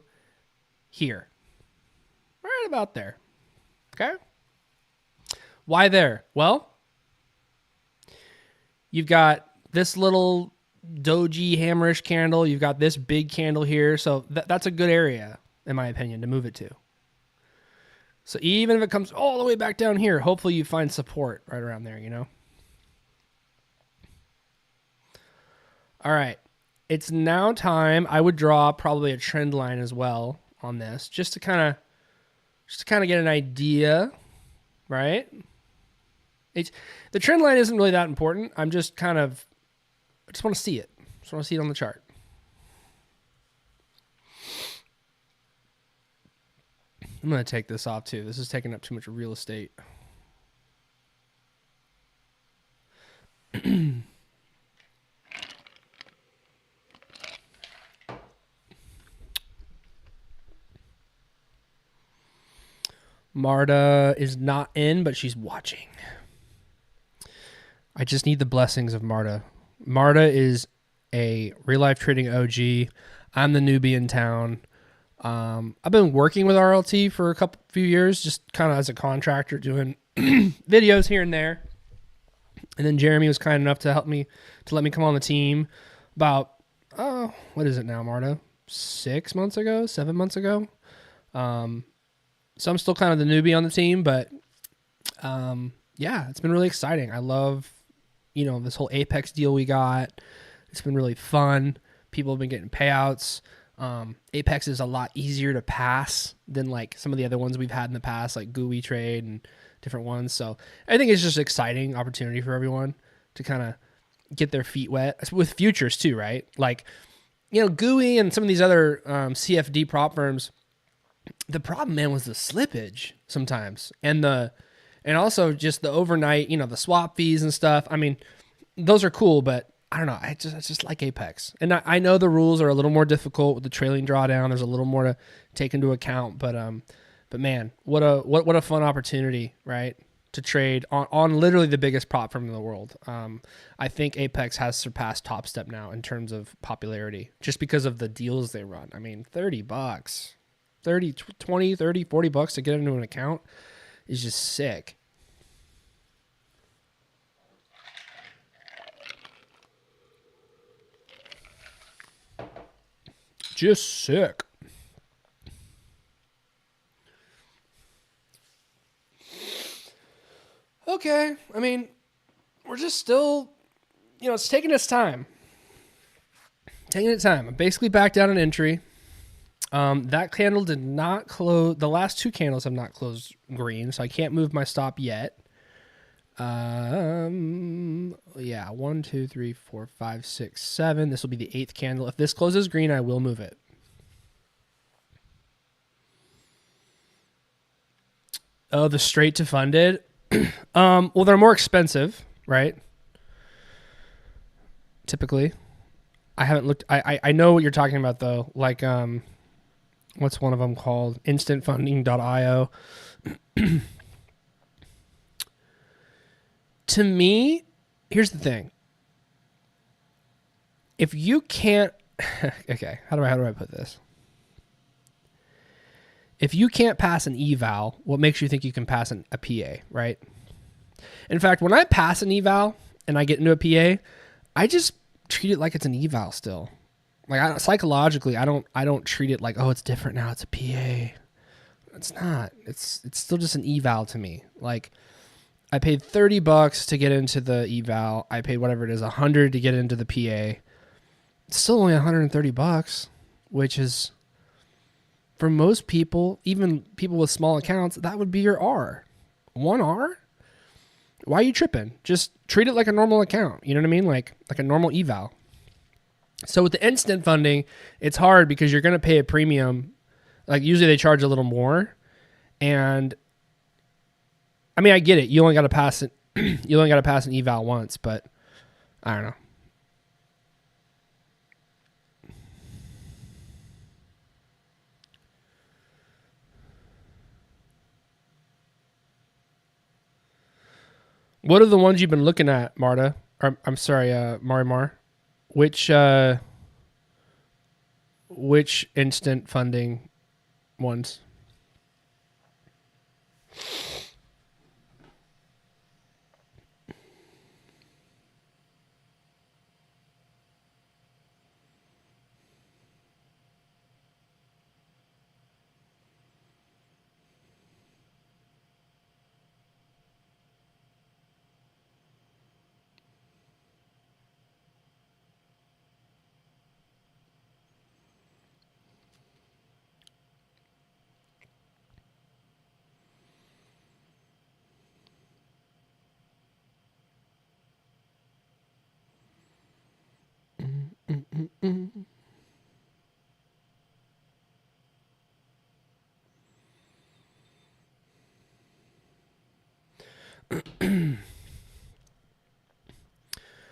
here. Right about there. Okay? Why there? Well, you've got this little doji hammerish candle. You've got this big candle here. So that's a good area, in my opinion, to move it to. So even if it comes all the way back down here, hopefully you find support right around there, you know? All right. It's now time. I would draw probably a trend line as well on this, just to kind of get an idea, right? The trend line isn't really that important. I just want to see it. Just want to see it on the chart. I'm going to take this off too. This is taking up too much real estate. Marta is not in, but she's watching. I just need the blessings of Marta. Marta is a real life trading OG. I'm the newbie in town. I've been working with RLT for a few years, just kind of as a contractor doing videos here and there. And then Jeremy was kind enough to let me come on the team about, what is it now, Marta? 7 months ago? So I'm still kind of the newbie on the team, but yeah, it's been really exciting. I love, this whole Apex deal we got. It's been really fun. People have been getting payouts. Apex is a lot easier to pass than like some of the other ones we've had in the past, like GUI trade and different ones. So I think it's just an exciting opportunity for everyone to kind of get their feet wet with futures too, right? Like, GUI and some of these other CFD prop firms. The problem, man, was the slippage sometimes, and also just the overnight, the swap fees and stuff. I mean, those are cool, but I don't know. I just like Apex, and I know the rules are a little more difficult with the trailing drawdown. There's a little more to take into account, but man, what a fun opportunity, right? To trade on literally the biggest prop firm in the world. I think Apex has surpassed Top Step now in terms of popularity, just because of the deals they run. I mean, $30, 20, 30, $40 to get into an account. is just sick. Just sick. Okay. I mean, we're just still, it's taking its time. I'm basically back down an entry. That candle did not close. The last two candles have not closed green, so I can't move my stop yet. Yeah, 1, 2, 3, 4, 5, 6, 7. This will be the 8th candle. If this closes green, I will move it. Oh, the straight to funded. Well, they're more expensive, right? Typically, I haven't looked. I know what you're talking about though. Like what's one of them called? Instantfunding.io. To me, here's the thing. If you can't, okay, how do I put this? If you can't pass an eval, what makes you think you can pass a PA, right? In fact, when I pass an eval and I get into a PA, I just treat it like it's an eval still. Like psychologically, I don't treat it like, oh, it's different now, it's a PA. It's not. It's still just an eval to me. Like I paid $30 to get into the eval. I paid whatever it is, $100 to get into the PA. It's still only $130, which is, for most people, even people with small accounts, that would be your R. 1 R? Why are you tripping? Just treat it like a normal account. You know what I mean? Like a normal eval. So with the instant funding, it's hard because you're going to pay a premium. Like usually they charge a little more. And I mean, I get it. You only got to pass it. You only got to pass an eval once, but I don't know. What are the ones you've been looking at, Marta? Or, I'm sorry, Marimar. Which instant funding ones?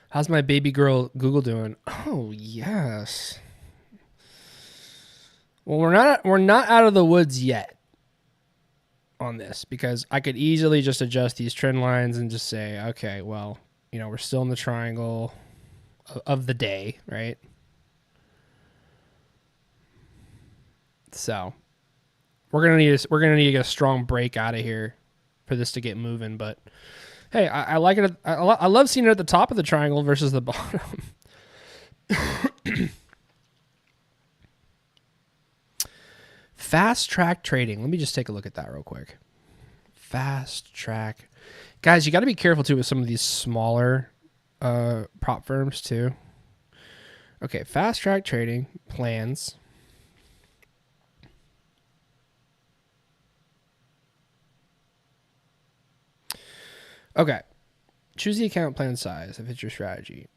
How's my baby girl Google doing? Oh yes. Well, we're not out of the woods yet on this because I could easily just adjust these trend lines and just say, okay, well, we're still in the triangle of the day, right? So we're gonna need to get a strong break out of here for this to get moving. But hey, I like it. I love seeing it at the top of the triangle versus the bottom. Fast track trading. Let me just take a look at that real quick. Fast track. Guys, you got to be careful too with some of these smaller prop firms too. Okay, fast track trading plans. Okay. Choose the account plan size if it's your strategy.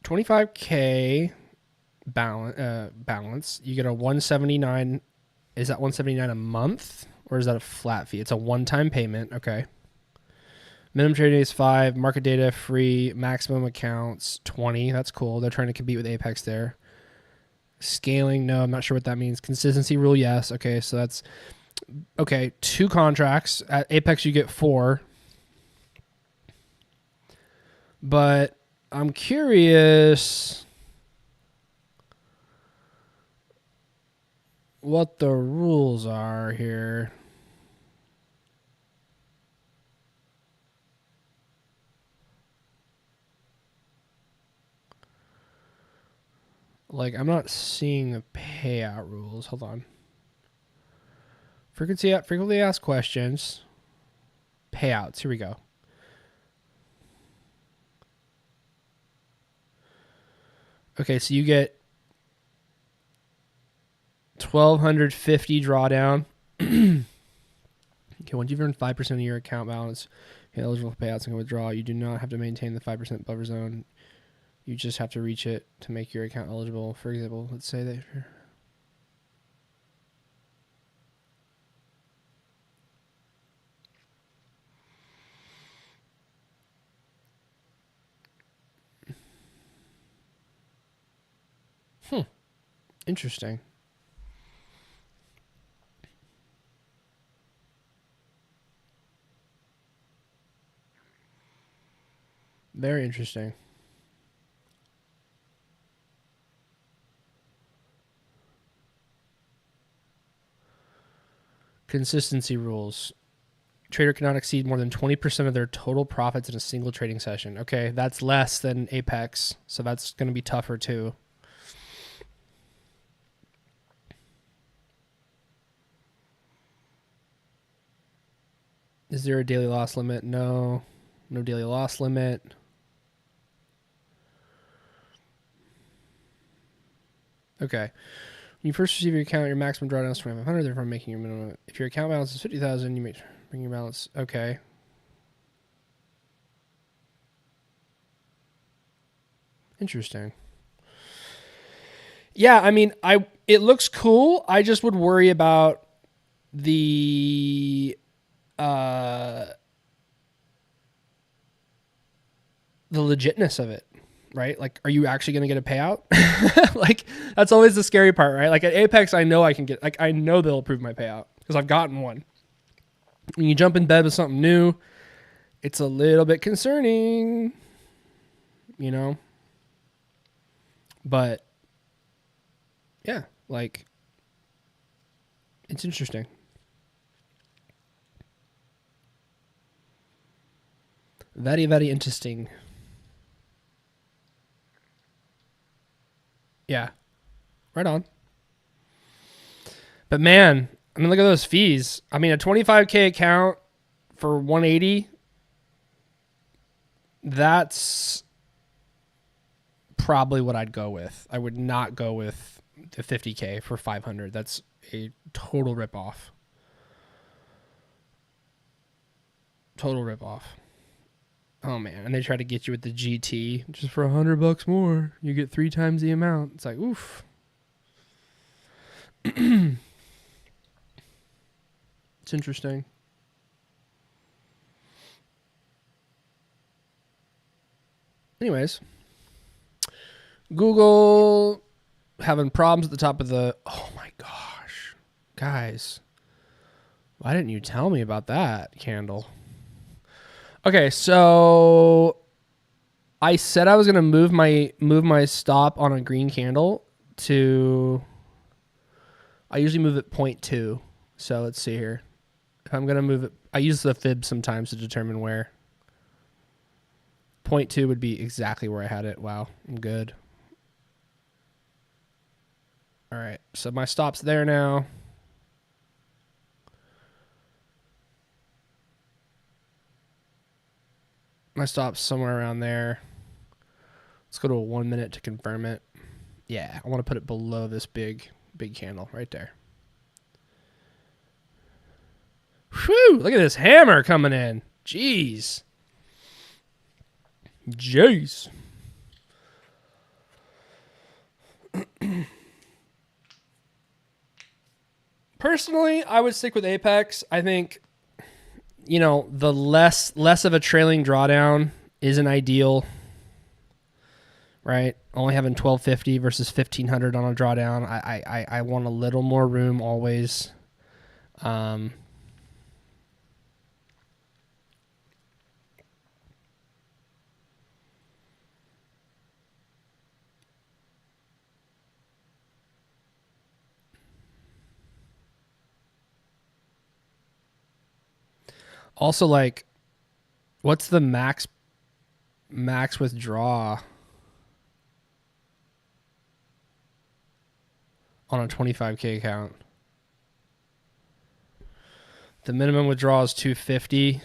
25K balance. You get a 179. Is that 179 a month or is that a flat fee? It's a one-time payment. Okay. Minimum trading is 5. Market data free. Maximum accounts 20. That's cool. They're trying to compete with Apex there. Scaling, no, I'm not sure what that means. Consistency rule, yes. Okay, so that's okay. 2 contracts. At Apex, you get 4. But I'm curious what the rules are here. like, I'm not seeing the payout rules. Hold on. Frequently asked questions. Payouts. Here we go. Okay, so you get 1,250 drawdown. Okay, once you've earned 5% of your account balance, you're eligible for payouts and can withdraw. You do not have to maintain the 5% buffer zone. You just have to reach it to make your account eligible. For example, let's say that. Interesting. Very interesting. Consistency rules. Trader cannot exceed more than 20% of their total profits in a single trading session. Okay, that's less than Apex, so that's going to be tougher too. Is there a daily loss limit? No. No daily loss limit. Okay. When you first receive your account, your maximum drawdown is 2,500. Therefore, making your minimum. If your account balance is 50,000, you may bring your balance. Okay. Interesting. Yeah, I mean, it looks cool. I just would worry about the legitness of it, right? Like, are you actually going to get a payout? Like, that's always the scary part, right? Like at Apex, I know I can get, like, I know they'll approve my payout because I've gotten one. When you jump in bed with something new, it's a little bit concerning, you know? But yeah, like, it's interesting. Very, very interesting. Yeah. Right on. But man, I mean, look at those fees. I mean, a 25K account for 180, that's probably what I'd go with. I would not go with the 50K for 500. That's a total ripoff. Total ripoff. Oh man, and they try to get you with the GT just for $100 more. You get 3 times the amount. It's like, oof. It's interesting. Anyways, Google having problems at the top of the. Oh my gosh, guys, why didn't you tell me about that candle? Okay, so I said I was gonna move my stop on a green candle to. I usually move it 0.2. So let's see here. If I'm gonna move it, I use the fib sometimes to determine where. 0.2 would be exactly where I had it. Wow, I'm good. All right, so my stop's there now. My stop's somewhere around there. Let's go to a 1 minute to confirm it. Yeah, I want to put it below this big candle right there. Whew, look at this hammer coming in. Jeez. Personally, I would stick with Apex. I think, you know, the less of a trailing drawdown isn't ideal, right? Only having 1,250 versus 1,500 on a drawdown. I want a little more room always. Also, like, what's the max withdraw? on a 25K account. The minimum withdrawal is 250.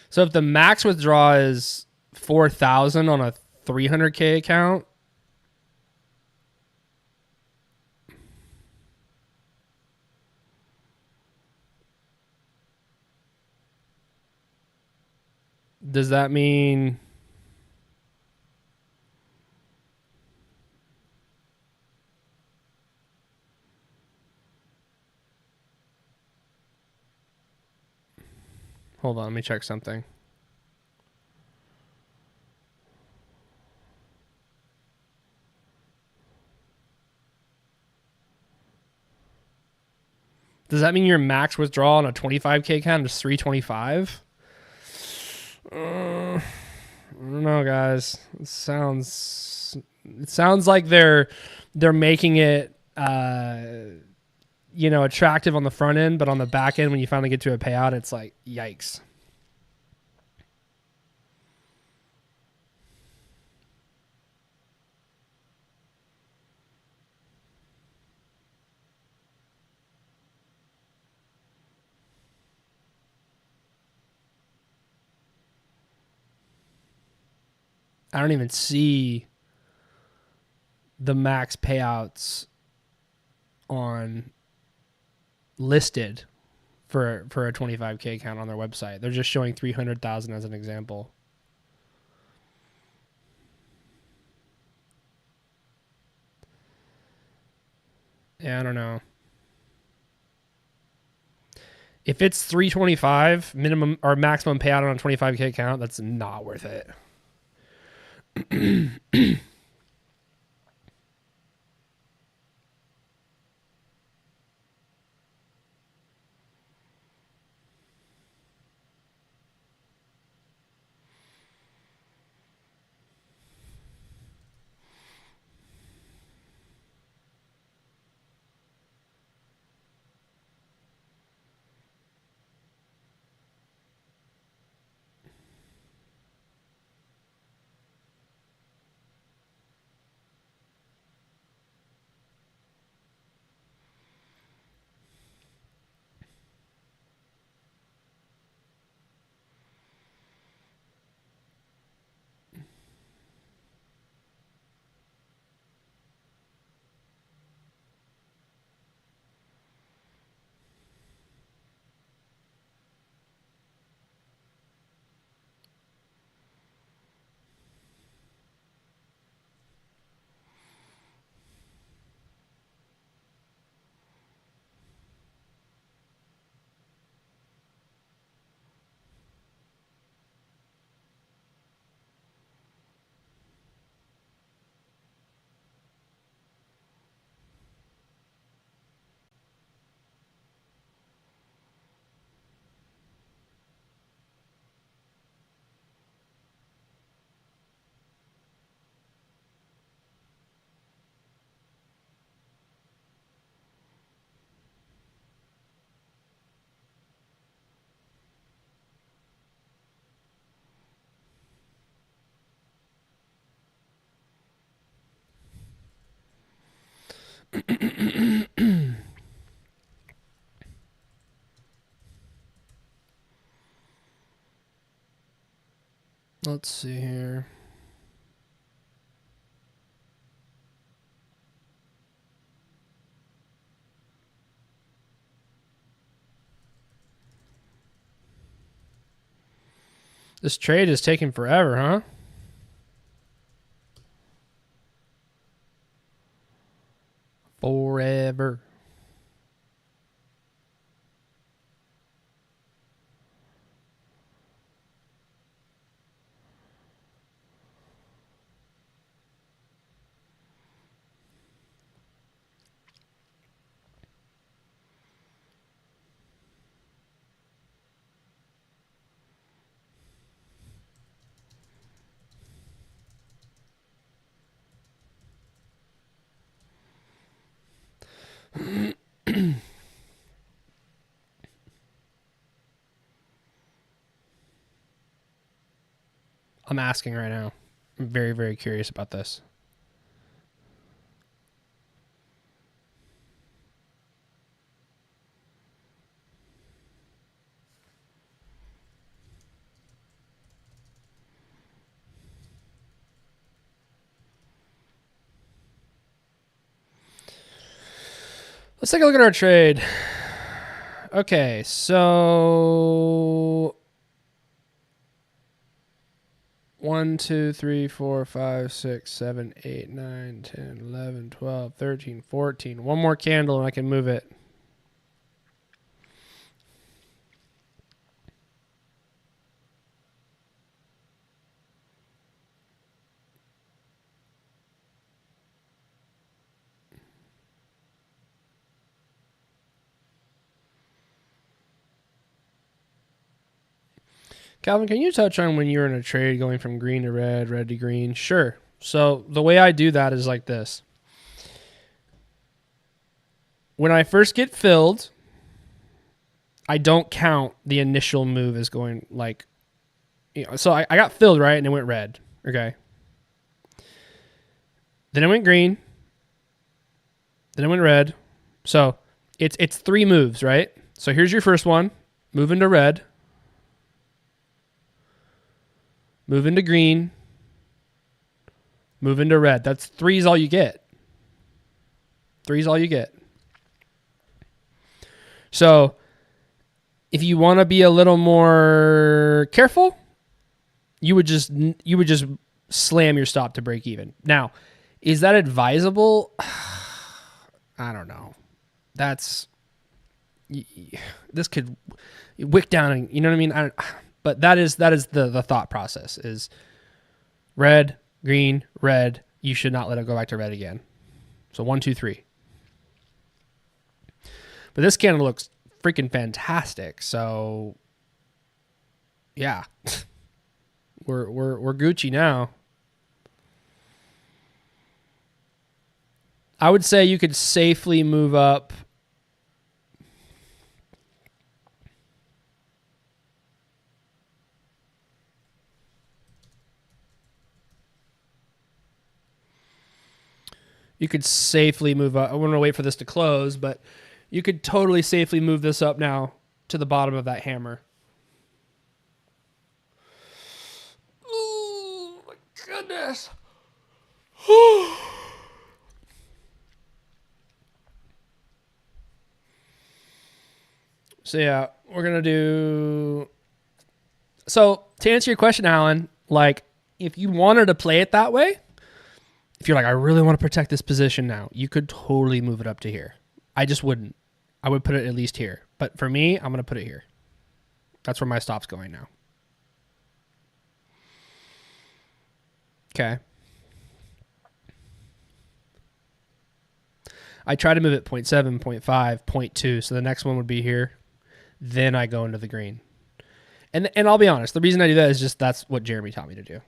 So if the max withdrawal is 4,000 on a 300K account, does that mean hold on, let me check something. Does that mean your max withdrawal on a 25K account is 325? I don't know, guys. It sounds like they're making it attractive on the front end, but on the back end when you finally get to a payout, it's like yikes. I don't even see the max payouts on listed for a 25K account on their website. They're just showing 300,000 as an example. Yeah, I don't know. If it's 325 minimum or maximum payout on a 25K account, that's not worth it. Let's see here. This trade is taking forever, huh? Forever. I'm asking right now. I'm very, very curious about this. Let's take a look at our trade. Okay, so 1, 2, 3, 4, 5, 6, 7, 8, 9, 10, 11, 12, 13, 14. One more candle and I can move it. Calvin, can you touch on when you're in a trade going from green to red, red to green? Sure. So the way I do that is like this. When I first get filled, I don't count the initial move as going like, so I got filled, right? And it went red. Okay. Then it went green. Then it went red. So it's 3 moves, right? So here's your first one. Move into red. Move into green. Move into red. That's 3 is all you get. 3 is all you get. So if you want to be a little more careful, you would just slam your stop to break even. Now, is that advisable? I don't know. This could wick down, and you know what I mean? But that is the thought process is red, green, red. You should not let it go back to red again. So 1, 2, 3. But this candle looks freaking fantastic. So yeah, we're Gucci now. I would say you could safely move up. You could safely move up. I want to wait for this to close, but you could totally safely move this up now to the bottom of that hammer. Oh my goodness. So yeah, we're going to do... So to answer your question, Alan, like if you wanted to play it that way, if you're like, I really want to protect this position now, you could totally move it up to here. I just wouldn't. I would put it at least here. But for me, I'm going to put it here. That's where my stop's going now. Okay. I try to move it 0.7, 0.5, 0.2. So the next one would be here. Then I go into the green. And I'll be honest, the reason I do that is just that's what Jeremy taught me to do.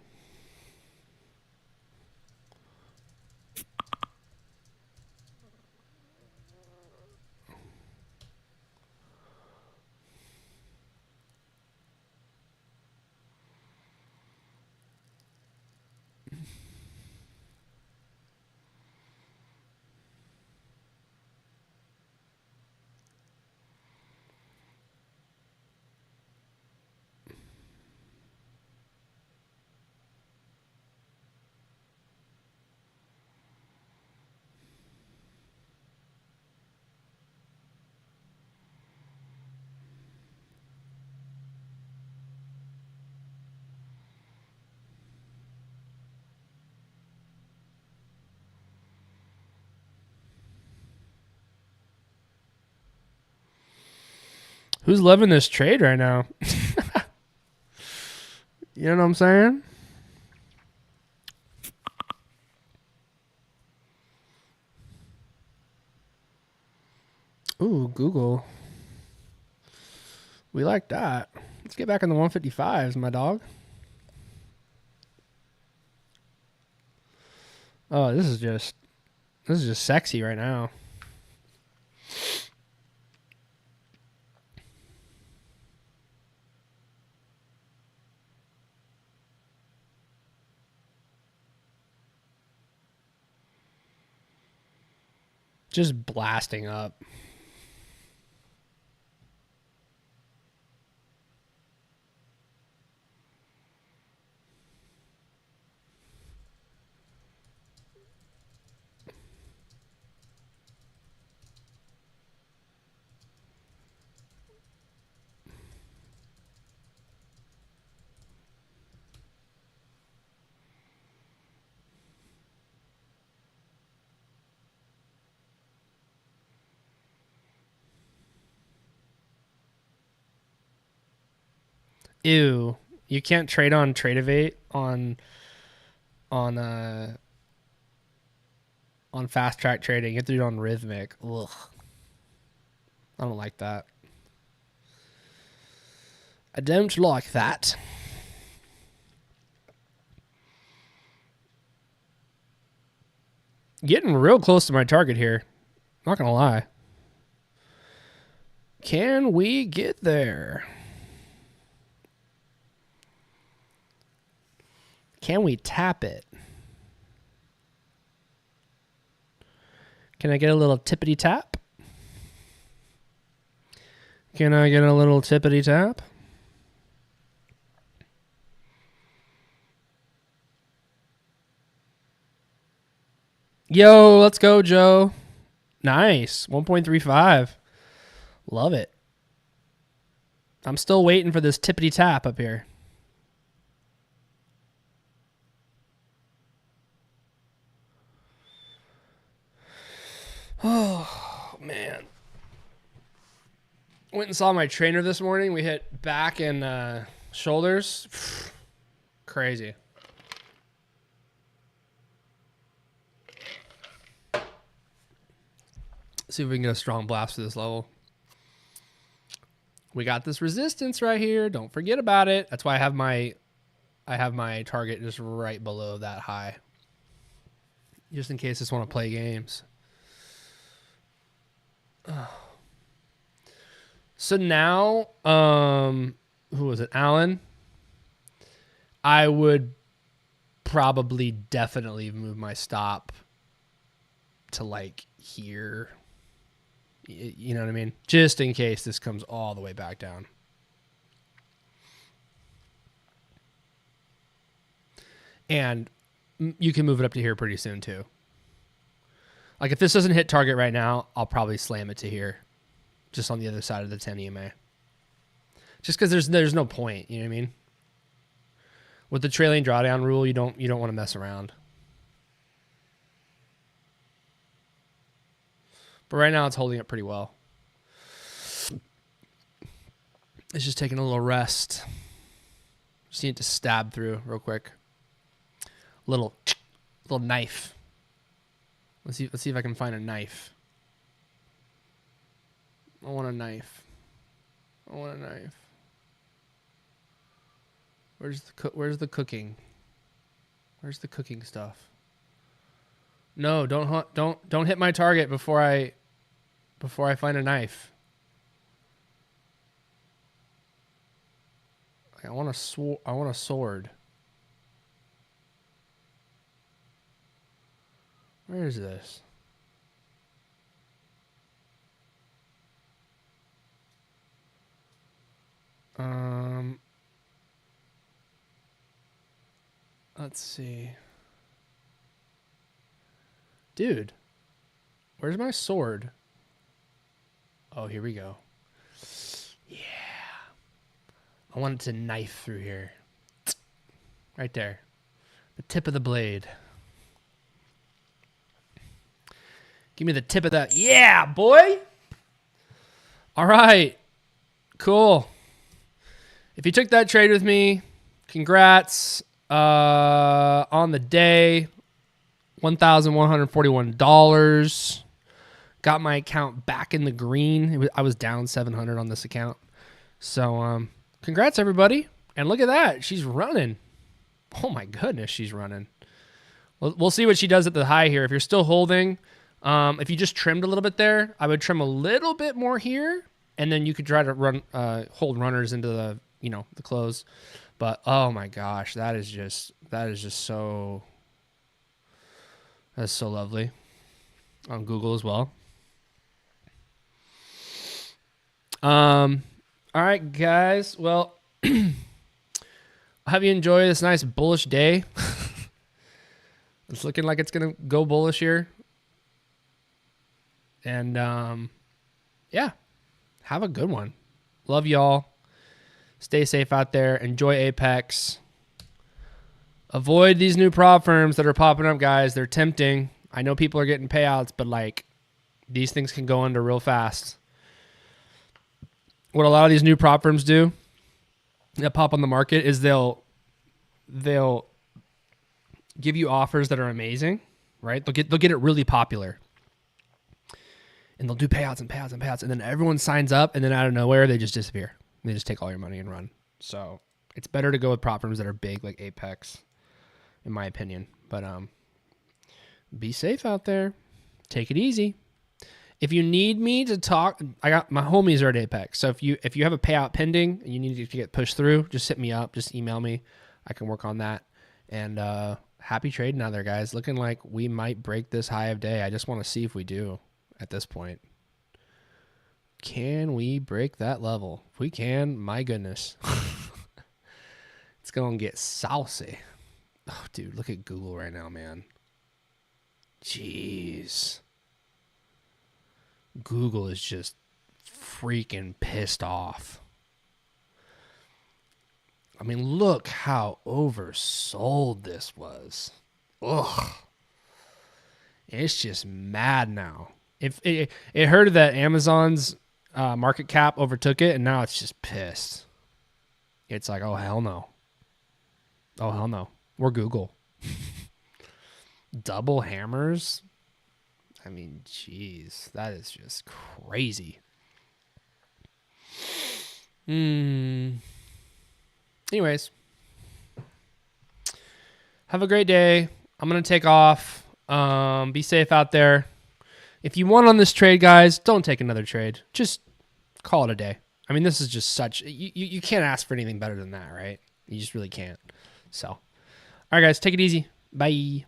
Who's loving this trade right now? You know what I'm saying? Ooh, Google. We like that. Let's get back in the 155s, my dog. Oh, this is just sexy right now. Just blasting up. Ew. You can't trade on Tradeovate on fast track trading. You have to do it on Rhythmic. Ugh. I don't like that. I don't like that. Getting real close to my target here. Not gonna lie. Can we get there? Can we tap it? Can I get a little tippity tap? Can I get a little tippity tap? Yo, let's go, Joe. Nice. 1.35. Love it. I'm still waiting for this tippity tap up here. Oh, man. Went and saw my trainer this morning. We hit back and shoulders. Crazy. See if we can get a strong blast to this level. We got this resistance right here. Don't forget about it. That's why I have my target just right below that high. Just in case I just want to play games. So now, who was it? Alan? I would probably definitely move my stop to like here. You know what I mean? Just in case this comes all the way back down. And you can move it up to here pretty soon too. Like if this doesn't hit target right now, I'll probably slam it to here. Just on the other side of the 10 EMA. Just because there's no point, you know what I mean? With the trailing drawdown rule, you don't want to mess around. But right now it's holding up pretty well. It's just taking a little rest. Just need to stab through real quick. Little knife. Let's see if I can find a knife. I want a knife. I want a knife. Where's the cooking? Where's the cooking stuff? No, don't hit my target before I find a knife. I want a sword. Where is this? Let's see. Dude, where's my sword? Oh, here we go. Yeah. I wanted to knife through here. Right there. The tip of the blade. Give me the tip of that. Yeah, boy. All right. Cool. If you took that trade with me, congrats. On the day, $1,141. Got my account back in the green. I was down 700 on this account. So, congrats everybody. And look at that. She's running. Oh my goodness, she's running. We'll see what she does at the high here. If you're still holding, if you just trimmed a little bit there, I would trim a little bit more here, and then you could try to hold runners into the, the close. But oh my gosh, that is just so, that's so lovely. On Google as well. All right, guys. Well, I hope you enjoy this nice bullish day. It's looking like it's gonna go bullish here. And yeah, have a good one. Love y'all. Stay safe out there. Enjoy Apex. Avoid these new prop firms that are popping up, guys. They're tempting. I know people are getting payouts, but like these things can go under real fast. What a lot of these new prop firms do that pop on the market is they'll give you offers that are amazing, right? They'll get it really popular. And they'll do payouts and payouts and payouts, and then everyone signs up, and then out of nowhere they just disappear. They just take all your money and run. So it's better to go with prop firms that are big, like Apex, in my opinion. But be safe out there. Take it easy. If you need me to talk, I got my homies are at Apex. So if you have a payout pending and you need to get pushed through, just hit me up. Just email me. I can work on that. And happy trading out there, guys. Looking like we might break this high of day. I just want to see if we do at this point. Can we break that level? If we can, my goodness. It's going to get saucy. Oh, dude, look at Google right now, man. Jeez. Google is just freaking pissed off. I mean, look how oversold this was. Ugh. It's just mad now. If it heard that Amazon's market cap overtook it, and now it's just pissed. It's like, oh, hell no. Oh, hell no. We're Google. Double hammers? I mean, jeez. That is just crazy. Anyways. Have a great day. I'm going to take off. Be safe out there. If you won on this trade, guys, don't take another trade. Just call it a day. I mean, this is just such... You can't ask for anything better than that, right? You just really can't. So, all right, guys, take it easy. Bye.